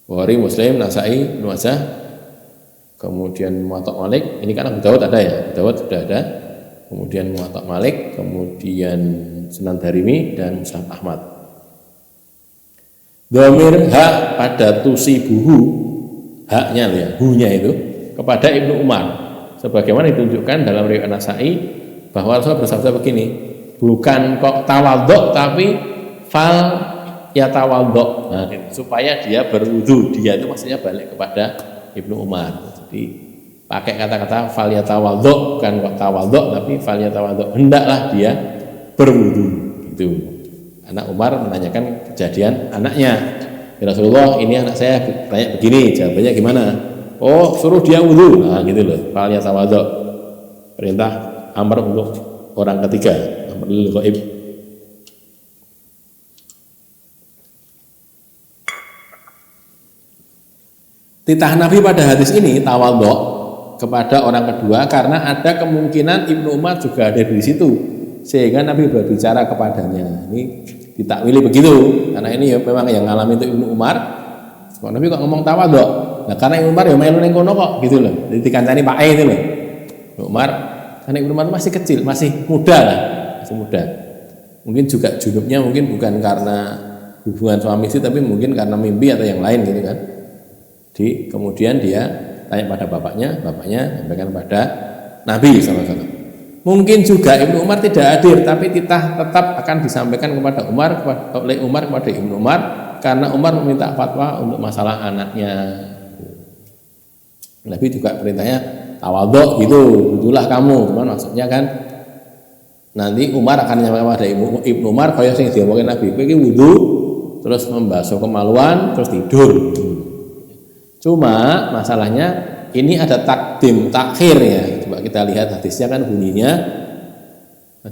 Bukhari, Muslim, Nasa'i, Ibnu Majah, kemudian Muwatta Malik. Ini kan Abu Dawud ada ya, Abu Dawud sudah ada. Kemudian Muwatta Malik, kemudian Sunan Darimi dan Musnad Ahmad. Dhamir hak pada tusibuhu, haknya ya, hu-nya itu kepada Ibnu Umar. Sebagaimana ditunjukkan dalam riwayat Nasa'i bahwa Rasul bersabda begini, bukan kok tawadhu tapi fal ya tawadhu. Nah, supaya dia berwudu, dia itu maksudnya balik kepada Ibnu Umar. Jadi pakai kata-kata fal ya tawadhu, bukan kok tawadhu tapi fal ya tawadhu, hendaklah dia berwudu. Gitu. Anak Umar menanyakan kejadian anaknya. Ya Rasulullah, ini anak saya tanya begini, jawabannya gimana? Oh, suruh dia wudu. Nah, gitu loh. Fal ya tawadhu. Perintah amar untuk orang ketiga, amar lil ghaib. Titah Nabi pada hadis ini tawadhu kepada orang kedua karena ada kemungkinan Ibnu Umar juga ada di situ sehingga Nabi berbicara kepadanya. Ini ditakwili begitu, karena ini ya memang yang ngalami itu Ibnu Umar. Kok Nabi kok ngomong tawadhu? Nah, karena Ibnu Umar ya melu ning kono kok gitu loh. Jadi dikancani Pak E itu loh. Ibnu Umar, karena Ibnu Umar masih kecil, masih muda lah, masih muda. Mungkin juga junubnya mungkin bukan karena hubungan suami istri, tapi mungkin karena mimpi atau yang lain gitu kan. Kemudian dia tanya pada bapaknya sampaikan pada Nabi SAW. Mungkin juga Ibnu Umar tidak hadir, tapi tetap akan disampaikan oleh Umar kepada Ibnu Umar, karena Umar meminta fatwa untuk masalah anaknya. Nabi juga perintahnya tawadhu gitu, itulah kamu. Cuman maksudnya kan nanti Umar akan menyampaikan pada Ibnu Umar kaya sing diomongin Nabi, kowe iki wudu terus membasuh kemaluan terus tidur. Cuma masalahnya ini ada takdim takhir ya. Coba kita lihat hadisnya kan bunyinya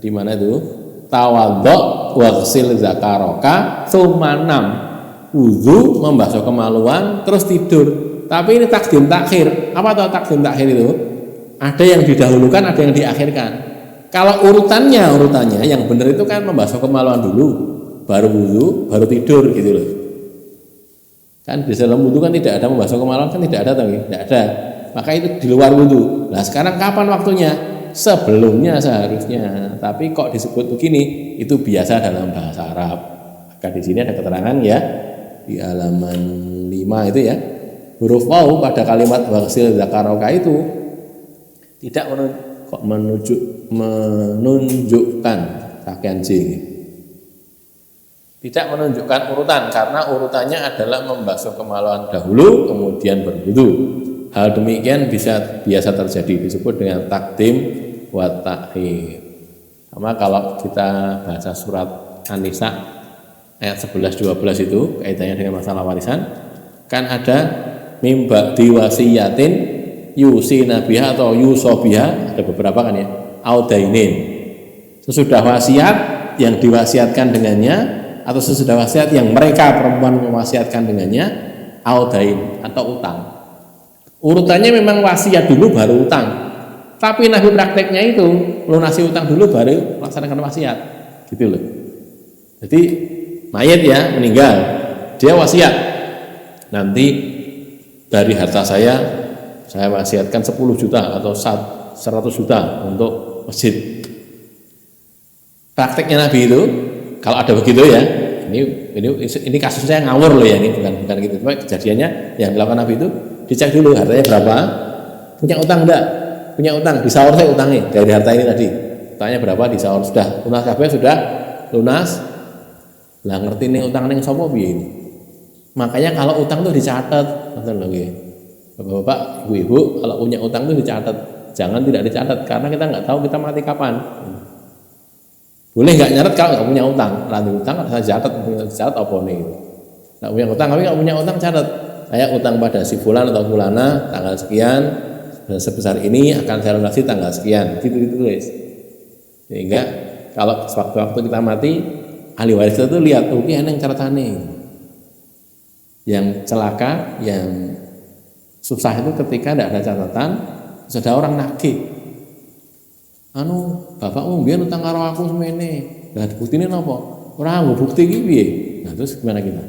di mana itu? Tawadhu waghsil zakaraka tsumma nam. Wudu, membasuh kemaluan terus tidur. Tapi ini takdim takhir. Apa tuh takdim takhir itu? Ada yang didahulukan, ada yang diakhirkan. Kalau urutannya yang benar itu kan membasuh kemaluan dulu, baru wudu, baru tidur gitu loh. Kan di dalam wudu kan tidak ada membasuh kemaluan, kan tidak ada tapi tidak ada. Maka itu di luar wudu. Nah, sekarang kapan waktunya? Sebelumnya seharusnya. Tapi kok disebut begini? Itu biasa dalam bahasa Arab. Maka di sini ada keterangan ya di halaman 5 itu ya. Huruf waw pada kalimat waghsil zakaraka itu tidak menunjukkan pakaian jing. Tidak menunjukkan urutan, karena urutannya adalah membasuh kemaluan dahulu kemudian berwudu. Hal demikian biasa terjadi, disebut dengan takdim wa ta'khir. Sama kalau kita baca surat An-Nisa ayat 11-12 itu kaitannya dengan masalah warisan, kan ada mimba diwasiyatin yusi nabiha atau yusobiha, ada beberapa kan ya, audainin. Sesudah wasiat yang diwasiatkan dengannya, atau sesudah wasiat yang mereka perempuan mewasiatkan dengannya, audain atau utang. Urutannya memang wasiat dulu baru utang, tapi Nabi prakteknya itu lunasi utang dulu baru melaksanakan wasiat gitu loh. Jadi mayat ya meninggal, dia wasiat, nanti dari harta saya wasiatkan 10 juta atau 100 juta untuk masjid. Prakteknya Nabi itu kalau ada begitu ya, ini kasus saya ngawur loh ya, ini bukan gitu. Cuma kejadiannya yang dilakukan Nabi itu dicek dulu hartanya berapa, punya utang enggak? Punya utang, di sahur saya utangnya dari harta ini tadi. Utangnya berapa di sahur sudah lunas kabeh, sudah lunas. Lah ngerti nih utang ning sapa piye ini? Makanya kalau utang tuh dicatat, ngoten lho nggih. Bapak-bapak, ibu-ibu, kalau punya utang tuh dicatat. Jangan tidak dicatat karena kita nggak tahu kita mati kapan. Boleh nggak nyatet kalau nggak punya utang? Nanti utang harus catat apa nih? Nggak punya utang, tapi nggak punya utang catat. Saya utang pada si fulan atau fulana tanggal sekian dan sebesar ini akan saya lunasi tanggal sekian. Gitu tulis. Sehingga kalau sewaktu-waktu kita mati, ahli waris itu lihat, oke, yang catatannya. Yang celaka, yang susah itu ketika tidak ada catatan, sudah orang nagih. Bapakmu biar utang karo aku semene. Lah buktine napa? Ora nggo bukti iki piye? Nah terus gimana kita?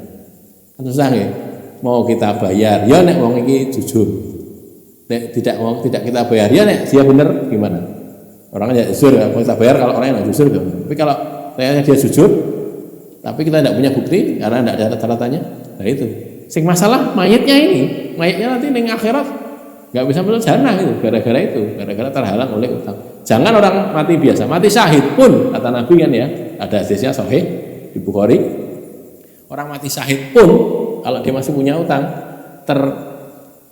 Kan susah nggih. Mau kita bayar, ya nek wong iki jujur. Nek tidak kita bayar, ya nek dia bener gimana? Orangnya jujur, ya kita bayar kalau orangnya enggak jujur gimana? Tapi kalau ternyata dia jujur, tapi kita tidak punya bukti karena tidak ada catatannya, nah itu. Sing masalah mayatnya ini, mayatnya nanti ning akhirat nggak bisa masuk jannah itu, gara-gara terhalang oleh utang. Jangan orang mati biasa, mati syahid pun kata Nabi kan ya, ada hadisnya sahih di Bukhari. Orang mati syahid pun kalau dia masih punya utang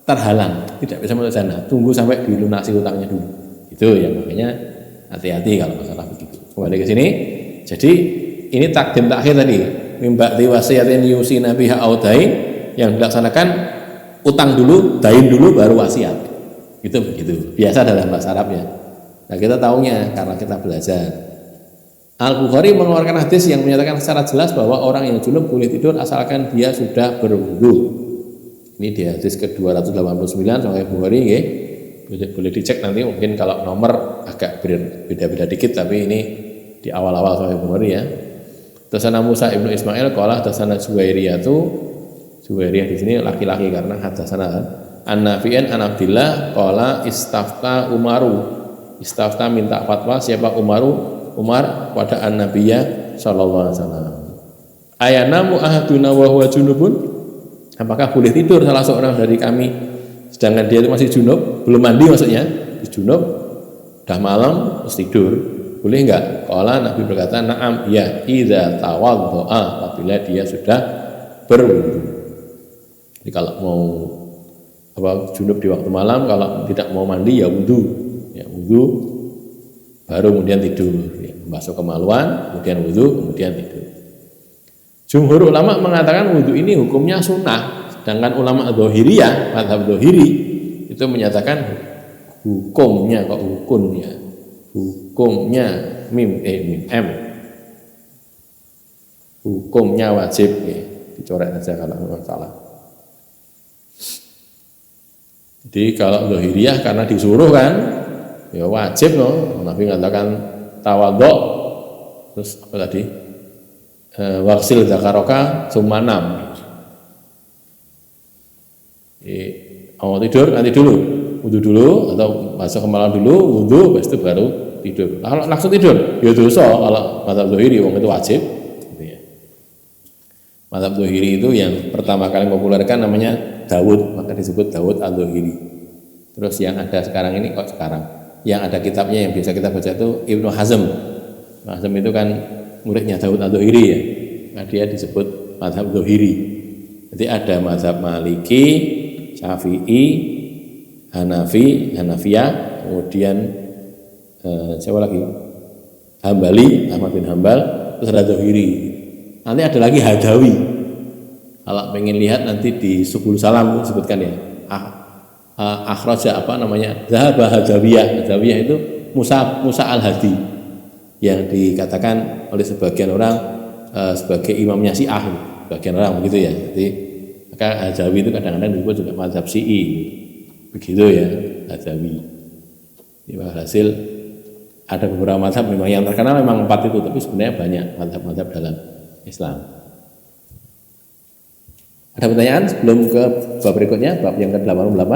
terhalang, tidak bisa masuk jannah. Tunggu sampai dilunasi utangnya dulu. Itu ya, makanya hati-hati kalau masalah begitu. Kembali ke sini. Jadi ini takdim takhir tadi, mimba wasiyatin yusi nabiha audain, yang dilaksanakan utang dulu, dain dulu baru wasiat. Itu begitu. Biasa dalam bahasa Arabnya. Nah, kita taunya karena kita belajar. Al-Bukhari mengeluarkan hadis yang menyatakan secara jelas bahwa orang yang junub boleh tidur asalkan dia sudah berwudu. Ini di hadis ke-289 Sahih Bukhari nggih. Boleh dicek nanti, mungkin kalau nomor agak beda-beda dikit, tapi ini di awal-awal Sahih Bukhari ya. Hadatsana Musa ibnu Ismail qala hadatsana Juwairiyah di sini laki-laki karena hadatsana An-Nafi'an an Abdillah qala istafta Umaru. Istafta minta fatwa siapa Umar pada An-Nabiyya sallallahu alaihi wasallam. Ayanamu ahaduna wa huwa junubun? Apakah boleh tidur salah seorang dari kami sedangkan dia itu masih junub, belum mandi maksudnya, junub, dah malam terus tidur? Boleh enggak? Qala Nabi berkata, "Na'am, ya, idza tawaddaa," apabila dia sudah berwudu. Jadi kalau mau junub di waktu malam, kalau tidak mau mandi ya wudu. Ya wudu baru kemudian tidur. Ya, membasuh kemaluan, kemudian wudu, kemudian tidur. Jumhur ulama mengatakan wudu ini hukumnya sunnah, sedangkan ulama Dzahiriyah, mazhab Dzahiri itu menyatakan hukumnya hukumnya wajib ya. Dicoret saja kalau memang salah. Jadi kalau Dzahiriyah karena disuruh kan ya wajib no. Nabi mengatakan tawadhu terus apa tadi? Waksil zakaraka sumanam. Mau tidur nanti dulu, wudu dulu atau masuk ke malam dulu, wudu, habis itu baru tidur. Kalau langsung tidur, ya dosa. Kalau mazhab Dzahiri wong itu wajib. Gitu ya. Mazhab Dzahiri itu yang pertama kali mempopulerkan namanya Daud, maka disebut Daud al-Dzahiri. Terus yang ada sekarang ini yang ada kitabnya yang biasa kita baca itu Ibnu Hazm. Ibnu Hazm itu kan muridnya Daud al-Dzahiri ya. Nah, dia disebut mazhab Dzahiri. Jadi ada mazhab Maliki, Syafi'i, Hanafiyah, kemudian siapa lagi? Hambali, Ahmad bin Hambal, terus ada Dzahiri. Nanti ada lagi Hadawi. Kalau pengen lihat nanti di Subul Salam disebutkan ya. Akhraja apa namanya? Zahaba Hadawiyah. Hadawiyah itu Musa al-Hadi yang dikatakan oleh sebagian orang sebagai imamnya Syiah, sebagian orang begitu ya. Jadi maka Hadawi itu kadang-kadang disebut juga mazhab Syi'i. Begitu ya, Hadawi. Ini hasil ada beberapa mazhab memang yang terkenal memang 4 itu, tapi sebenarnya banyak mazhab-mazhab dalam Islam. Ada pertanyaan sebelum ke bab berikutnya, bab yang ke-88?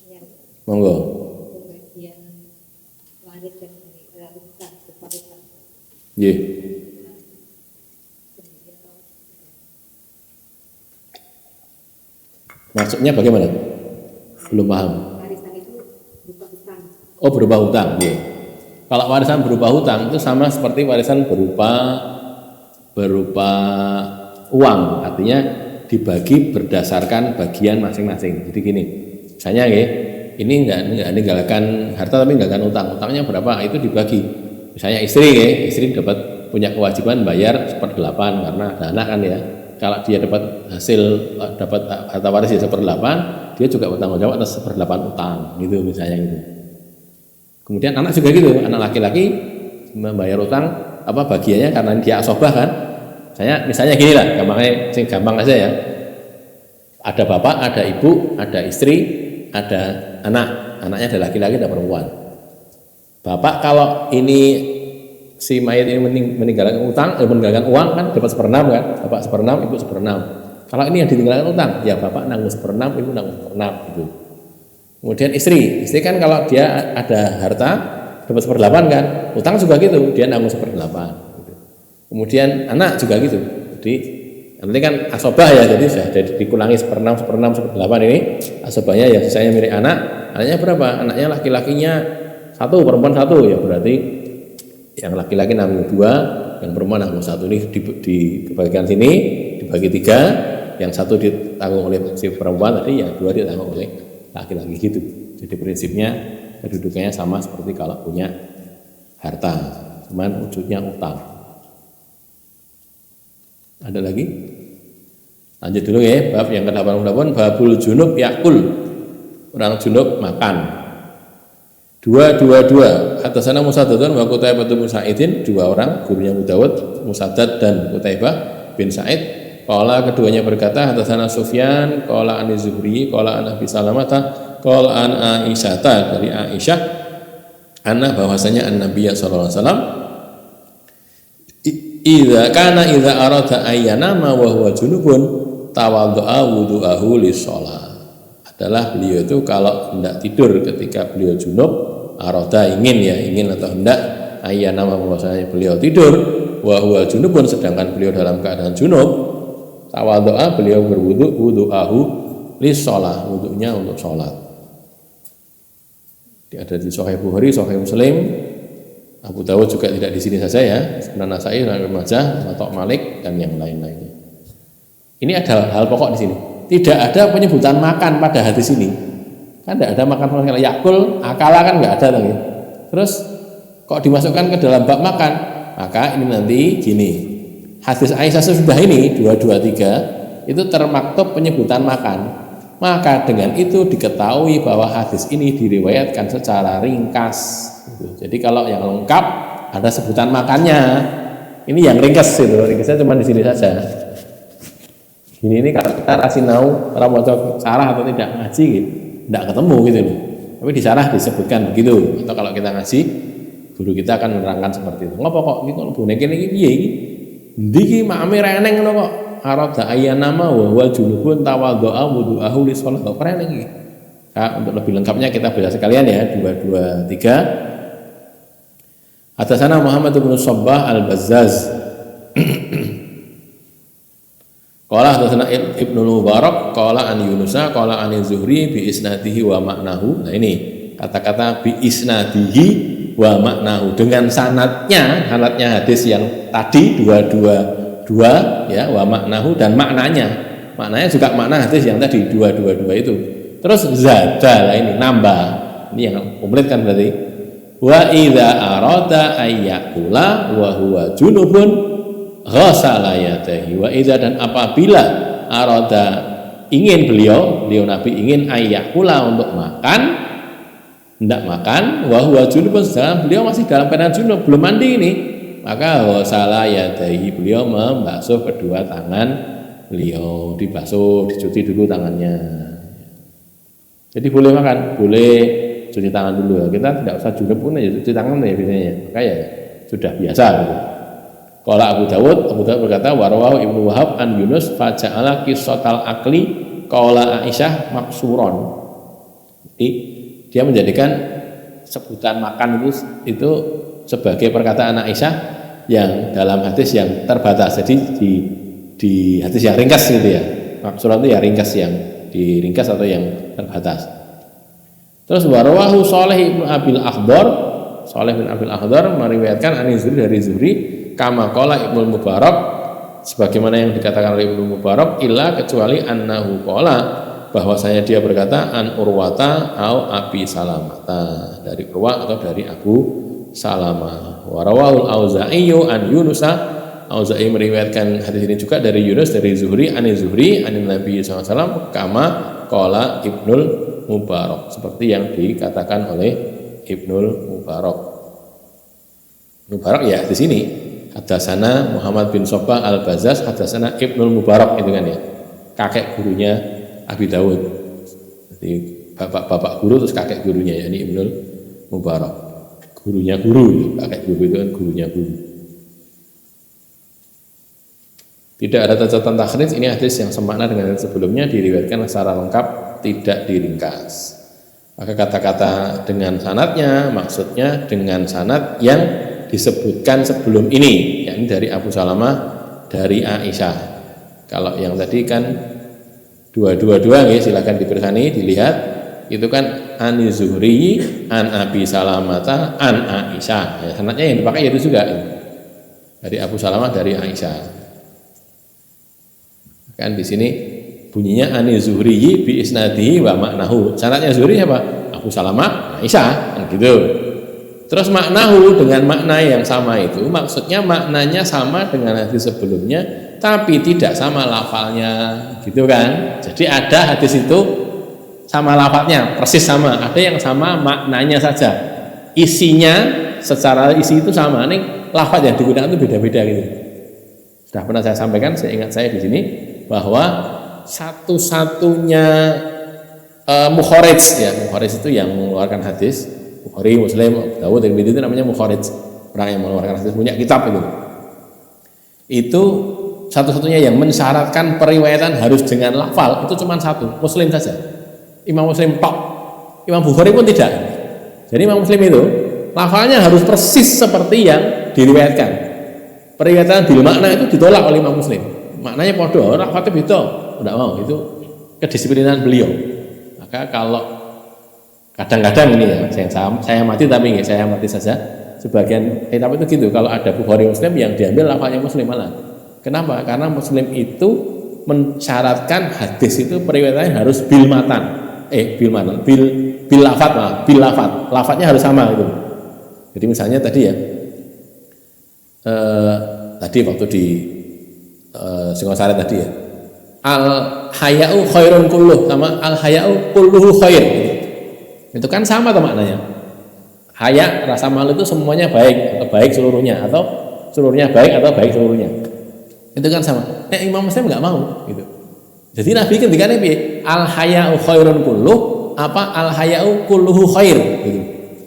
Ya. Monggo. Nggih. Maksudnya bagaimana? Belum paham. Warisan itu berupa hutang. Oh, berupa hutang, ya. Kalau warisan berupa hutang itu sama seperti warisan berupa uang, artinya dibagi berdasarkan bagian masing-masing. Jadi gini, misalnya ya, ini enggak ninggalkan harta tapi ninggalkan utang. Utangnya berapa? Itu dibagi. Misalnya istri dapat punya kewajiban bayar 1/8 karena ada anak kan ya. Kalau dia dapat harta waris ya 1/8, dia juga bertanggung jawab atas 1/8 utang, gitu misalnya gitu. Kemudian anak juga gitu, anak laki-laki membayar utang bagiannya karena dia asobah kan. Misalnya gini lah, gampang aja ya. Ada bapak, ada ibu, ada istri, ada anak. Anaknya ada laki-laki, ada perempuan. Bapak kalau ini si mayat ini meninggalkan uang kan dapat 1/6 kan, bapak 1/6, ibu 1/6. Kalau ini yang ditinggalkan utang, ya bapak nanggung 1/6, ibu nanggung 1/6 gitu. Kemudian istri kan kalau dia ada harta dapat 1/8 kan, utang juga gitu, dia nanggung 1/8. Gitu. Kemudian anak juga gitu, jadi nanti kan asobah ya, jadi sudah dikurangi 1/6, 1/8 ini asobahnya ya sisanya milik anak. Anaknya berapa? Anaknya laki-lakinya 1, perempuan 1 ya berarti yang laki-laki nanggung 2, yang perempuan nanggung 1. Ini di bagian sini dibagi 3, yang 1 ditanggung oleh si perempuan tadi, yang 2 ditanggung oleh laki-laki gitu. Jadi prinsipnya kedudukannya sama seperti kalau punya harta, cuman wujudnya utang. Ada lagi? Lanjut dulu ya, bab yang ke-88, babul junub yakul. Orang junub makan. 222 atasana Musaddadun wa Qutaibah bin Sa'idin, 2 orang gurunya Abu Dawud, Musaddad dan Qutaibah bin Sa'id. Qala keduanya berkata atasana Sufyan, qala an Zuhri, qala an Abi Salamah, qala an Aisyah, dari Aisyah anna bahwasanya an-nabiy sallallahu alaihi wasallam idza arada ayyanama wa huwa junubun tawaddu'a wudu'ahu lis-shalah. Adalah beliau itu kalau hendak tidur ketika beliau junub, arada ingin atau hendak ayyanama bahwasanya beliau tidur wa huwa junubun sedangkan beliau dalam keadaan junub, tawaddu'a beliau berwudu wudu'ahu lis-shalah, wudunya untuk salat. Ada di Sahih Bukhari, Sahih Muslim, Abu Dawud juga tidak di sini saja ya, Sunan Nasa'i, Ibnu Majah, Muwatta Malik dan yang lain-lainnya. Ini ada hal pokok di sini. Tidak ada penyebutan makan pada hadis ini. Kan tidak ada makan yakul, akala kan nggak ada lagi. Terus kok dimasukkan ke dalam bab makan? Maka ini nanti gini. Hadis Aisyah sudah ini 223 itu termaktub penyebutan makan. Maka dengan itu diketahui bahwa hadis ini diriwayatkan secara ringkas. Jadi kalau yang lengkap ada sebutan makannya. Ini yang ringkas itu, ringkasnya cuma di sini saja. Ini kalau kita kasih tahu orang mau sarah atau tidak ngaji, tidak ketemu gitu loh. Tapi di sarah disebutkan begitu. Atau kalau kita ngaji, guru kita akan menerangkan seperti itu. Ngapa kok iki kok boneke iki piye iki? Ndi iki makame reneng ngono kok. Arada ayyanama wa huwa junubun tawaddu'a wudu'ahu lis-shalah. Keren lagi. Nah, untuk lebih lengkapnya kita baca sekalian ya 223. Atasana Muhammad bin Shabbah al-Bazzaz. Qala atasana Ibnu Mubarak qala an Yunusa qala an Zuhri bi isnadihi wa maknahu. Nah ini kata-kata bi isnadihi wa maknahu dengan sanadnya hadis yang tadi 222 ya, wa maknahu dan maknanya juga makna hadis yang tadi 222 itu. Terus zada ini nambah, ini yang komplit kan berarti wa idza arada ayyakula wa huwa junubun ghasala yadayhi. Wa idza dan apabila arada ingin beliau Nabi ingin ayyakula untuk makan, hendak makan wa huwa junubun sedang beliau masih dalam keadaan junub, belum mandi ini, maka ghasala yadayhi beliau membasuh kedua tangan beliau, dibasuh, dicuci dulu tangannya. Jadi boleh makan, boleh cuci tangan dulu. Kita tidak usah junub pun ya cuci tangan ya biasanya. Maka ya sudah biasa gitu. Qala Abu Dawud berkata warawahu Ibnu Wahab an Yunus faja'ala qissatal akli qala Aisyah maksuron. Jadi dia menjadikan sebutan makan itu sebagai perkataan Aisyah yang dalam hadis yang terbatas. Jadi di hadis yang ringkas gitu ya. Maksuron itu ya ringkas, yang diringkas atau yang terbatas. Terus warawahu Saleh bin Abil Akhdar meriwayatkan an Zuhri dari Zuhri kama qala Ibnu Mubarak sebagaimana yang dikatakan oleh Ibnu Mubarak illa kecuali annahu qala bahwasanya dia berkata an Urwata au Abi Salamata, dari Urwa atau dari Abu Salamah. Warawahul Auza'i an Yunusa, Auza'i meriwayatkan hadis ini juga dari Yunus dari Zuhri an Nabi SAW kama qala Ibnul Mubarak, seperti yang dikatakan oleh Ibnul Mubarak. Mubarak ya di sini hadasana Muhammad bin Shabbah al-Bazzaz, hadasana Ibnul Mubarak itu kan ya, kakek gurunya Abi Dawud. Jadi bapak guru terus kakek gurunya, yakni Ibnul Mubarak. Gurunya guru, kakek guru itu kan gurunya guru. Tidak ada catatan takhrij, ini hadis yang semakna dengan yang sebelumnya, diriwayatkan secara lengkap, tidak diringkas. Maka kata-kata dengan sanadnya, maksudnya dengan sanad yang disebutkan sebelum ini, yakni dari Abu Salamah, dari Aisyah. Kalau yang tadi kan dua-dua ya, silakan dipersani, dilihat. Itu kan an Zuhri, an Abi Salamata, an Aisyah. Ya, sanadnya yang dipakai itu juga dari Abu Salamah, dari Aisyah. Kan di sini bunyinya an Zuhri bi isnadihi wa maknahu. Sanadnya Zuhri apa? Abu Salamah, Aisyah, kan gitu. Terus maknahu dengan makna yang sama itu, maksudnya maknanya sama dengan hadis sebelumnya, tapi tidak sama lafalnya, gitu kan? Jadi ada hadis itu sama lafalnya, persis sama. Ada yang sama maknanya saja. Isinya, secara isi itu sama. Nih lafal yang digunakan itu beda-beda gitu. Sudah pernah saya sampaikan, saya ingat saya di sini bahwa satu-satunya mukharij ya, mukharij itu yang mengeluarkan hadis Bukhari, Muslim, Abu Dawud, Tirmidzi itu namanya mukharij, orang yang mengeluarkan hadis punya kitab itu. Itu satu-satunya yang mensyaratkan periwayatan harus dengan lafal itu cuma satu, Muslim saja. Imam Muslim tok. Imam Bukhari pun tidak. Jadi Imam Muslim itu lafalnya harus persis seperti yang diriwayatkan. Periwayatan bil makna itu ditolak oleh Imam Muslim. Maknanya podo, lafalnya beda, tidak mau. Itu kedisiplinan beliau. Maka kalau kadang-kadang ini ya, saya mati tapi enggak, saya mati saja. Sebagian kitab itu gitu, kalau ada Bukhari Muslim yang diambil lafalnya Muslim malah. Kenapa? Karena Muslim itu mensyaratkan hadis itu periwayatannya harus bil lafat, lafadznya harus sama gitu. Jadi misalnya tadi ya, tadi waktu di Singosari tadi ya, al haya'u khairun kulluh sama al haya'u kulluhu khair, itu kan sama tuh maknanya. Haya, rasa malu itu semuanya baik atau baik seluruhnya, atau seluruhnya baik atau baik seluruhnya, itu kan sama. Imam Muslim nggak mau gitu. Jadi Nabi ketika ini al haya'u khairun kulluh apa al haya'u kulluhu khair gitu.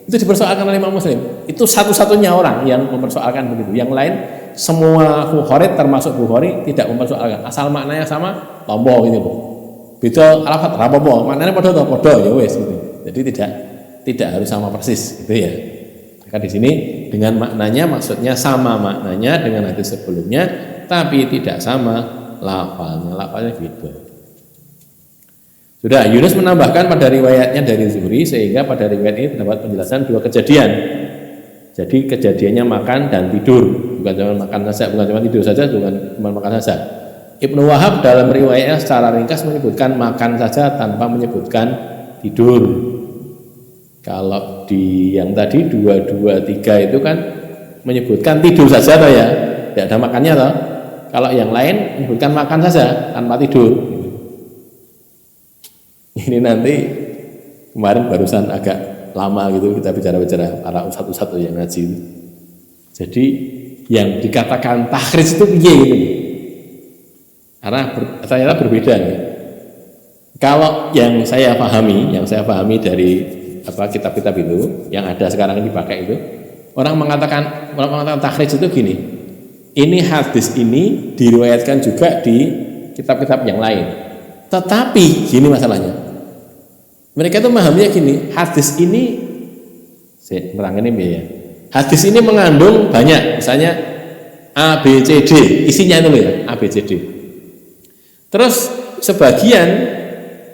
Itu dipersoalkan oleh Imam Muslim. Itu satu-satunya orang yang mempersoalkan begitu. Yang lain semua Bukhari termasuk Bukhari tidak mempersoalkan. Asal maknanya sama, tombo gitu. Beda alafat rapopo, maknanya podo ya wes gitu. Jadi tidak harus sama persis gitu ya. Maka di sini dengan maknanya maksudnya sama maknanya dengan hadis sebelumnya, tapi tidak sama lafalnya beda. Sudah, Yunus menambahkan pada riwayatnya dari Zuhri sehingga pada riwayat ini terdapat penjelasan dua kejadian. Jadi kejadiannya makan dan tidur, bukan cuma makan saja, bukan cuma tidur saja, bukan cuma makan saja. Ibnu Wahab dalam riwayatnya secara ringkas menyebutkan makan saja tanpa menyebutkan tidur. Kalau di yang tadi 223 itu kan menyebutkan tidur saja toh ya, tidak ada makannya toh. Kalau yang lain menyebutkan makan saja tanpa tidur. Ini nanti kemarin barusan agak lama gitu kita bicara-bicara para ustadz-ustadz yang ngaji. Jadi yang dikatakan takhrij itu piye gitu. Karena ternyata berbeda ya. Kalau yang saya pahami dari kitab-kitab itu yang ada sekarang dipakai itu, orang mengatakan takhrij itu gini, ini hadis ini diriwayatkan juga di kitab-kitab yang lain, tetapi gini masalahnya, mereka itu memahaminya gini, hadis ini saya terangin ini ya, hadis ini mengandung banyak, misalnya A, B, C, D, isinya itu ya, A, B, C, D. Terus sebagian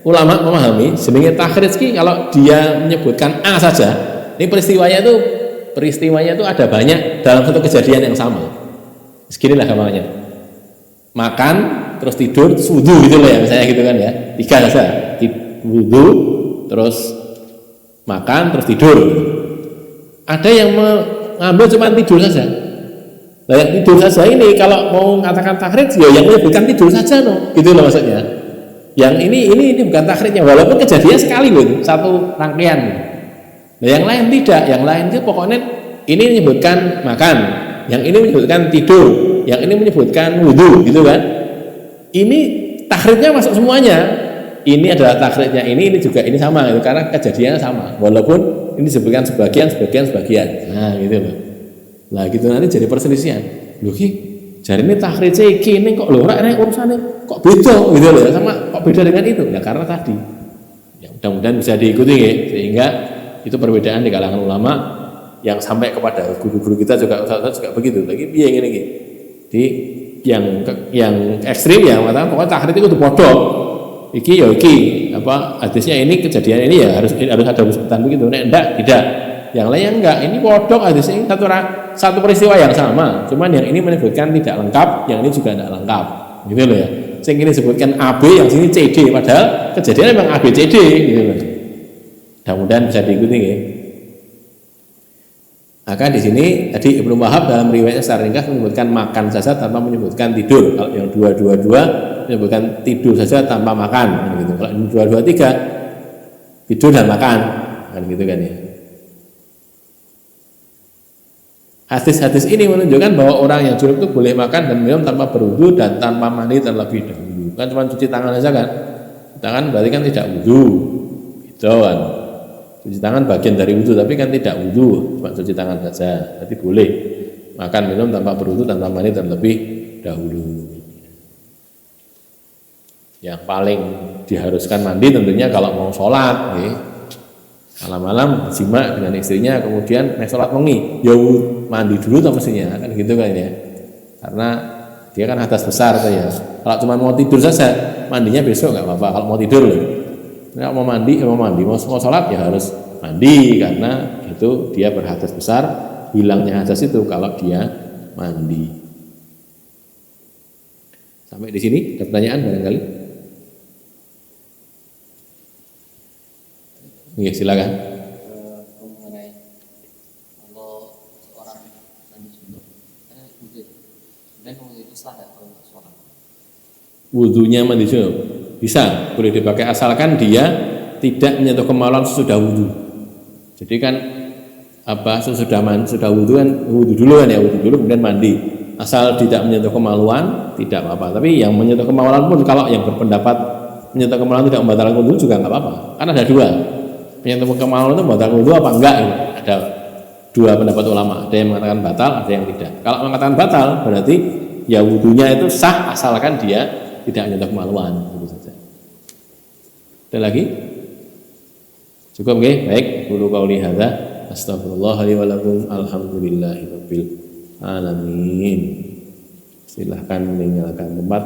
ulama memahami sebagai takhrij kalau dia menyebutkan A saja, ini peristiwanya itu ada banyak dalam satu kejadian yang sama. Seginilah gampangnya. Makan terus tidur terus wudu gitu loh ya, misalnya gitu kan ya. 3 saja. Wudu terus makan terus tidur. Ada yang mengambil cuma tidur saja. Nah, yang tidur saja ini kalau mau mengatakan takhrij ya yang menyebutkan tidur saja no. Gitu loh maksudnya. Yang ini bukan takhrijnya, walaupun kejadian sekali gitu, satu rangkaian gitu. Nah yang lain tidak, yang lain itu pokoknya ini menyebutkan makan, yang ini menyebutkan tidur, yang ini menyebutkan wudu gitu kan. Ini takhrijnya masuk semuanya. Ini adalah takhrijnya ini juga ini sama gitu, karena kejadiannya sama, walaupun ini disebutkan sebagian. Nah gitu loh. Nah gitu nanti jadi perselisihan. Loh jadi ini takhrijnya ini kok lho ini urusannya kok beda gitu loh sama kok beda dengan itu ya, karena tadi ya mudah-mudahan bisa diikuti ya, sehingga itu perbedaan di kalangan ulama yang sampai kepada guru-guru kita juga juga begitu lagi piye ngene iki. Di yang ekstrim ya mengatakan pokoknya takhrij itu udah bodoh iki hadisnya ini kejadian ini ya harus ada sebutan begitu, nek enggak tidak. Yang lain enggak, ini bodoh hadisnya satu peristiwa yang sama, cuman yang ini menyebutkan tidak lengkap, yang ini juga tidak lengkap gitu loh ya. Yang ini disebutkan AB, yang sini CD, padahal kejadian memang AB CD gitu loh. Mudah-mudahan bisa diikuti ya. Maka di sini tadi Ibnu Wahab dalam riwayatnya secara ringkas menyebutkan makan saja tanpa menyebutkan tidur. Kalau yang 222 menyebutkan tidur saja tanpa makan gitu. Kalau yang 223 tidur dan makan kan gitu kan ya. Hadis-hadis ini menunjukkan bahwa orang yang junub itu boleh makan dan minum tanpa berwudu dan tanpa mandi terlebih dahulu. Kan cuma cuci tangan saja kan. Tangan berarti kan tidak wudu. Gitu kan. Cuci tangan bagian dari wudu, tapi kan tidak wudu, cuma cuci tangan saja. Berarti boleh makan minum tanpa berwudu, tanpa mandi terlebih dahulu. Yang paling diharuskan mandi tentunya kalau mau sholat, malam-malam berjima dengan istrinya, kemudian sholat wengi, ya mandi dulu tuh mestinya, kan gitu kan ya. Karena dia kan hadas besar tuh ya. Kalau cuma mau tidur saja, mandinya besok nggak apa-apa. Kalau mau tidur loh, kalau mau mandi, mau sholat ya harus mandi, karena itu dia berhadas besar, hilangnya hadas itu kalau dia mandi. Sampai di sini ada pertanyaan barangkali? Iya, silakan.
Mengenai kalau seorang mandi junub, dan wudhu itu sah atau sholat?
Wudhunya mandi junub bisa, boleh dipakai asalkan dia tidak menyentuh kemaluan sesudah wudhu. Jadi kan sesudah wudhu kan wudhu dulu kan ya, wudhu dulu kemudian mandi. Asal tidak menyentuh kemaluan tidak apa-apa. Tapi yang menyentuh kemaluan pun kalau yang berpendapat menyentuh kemaluan tidak membatalkan wudhu juga nggak apa-apa. Karena ada dua. Menyentuh kemaluan itu membatalkan wudhu apa enggak? Ada dua pendapat ulama. Ada yang mengatakan batal, ada yang tidak. Kalau mengatakan batal berarti ya wudhunya itu sah asalkan dia tidak menyentuh kemaluan. Itu saja. Ada lagi? Cukup nggih? Baik, qulu qauli hadza astagfirullah li wa lakum alhamdulillahirabbil alamin. Silahkan meninggalkan tempat.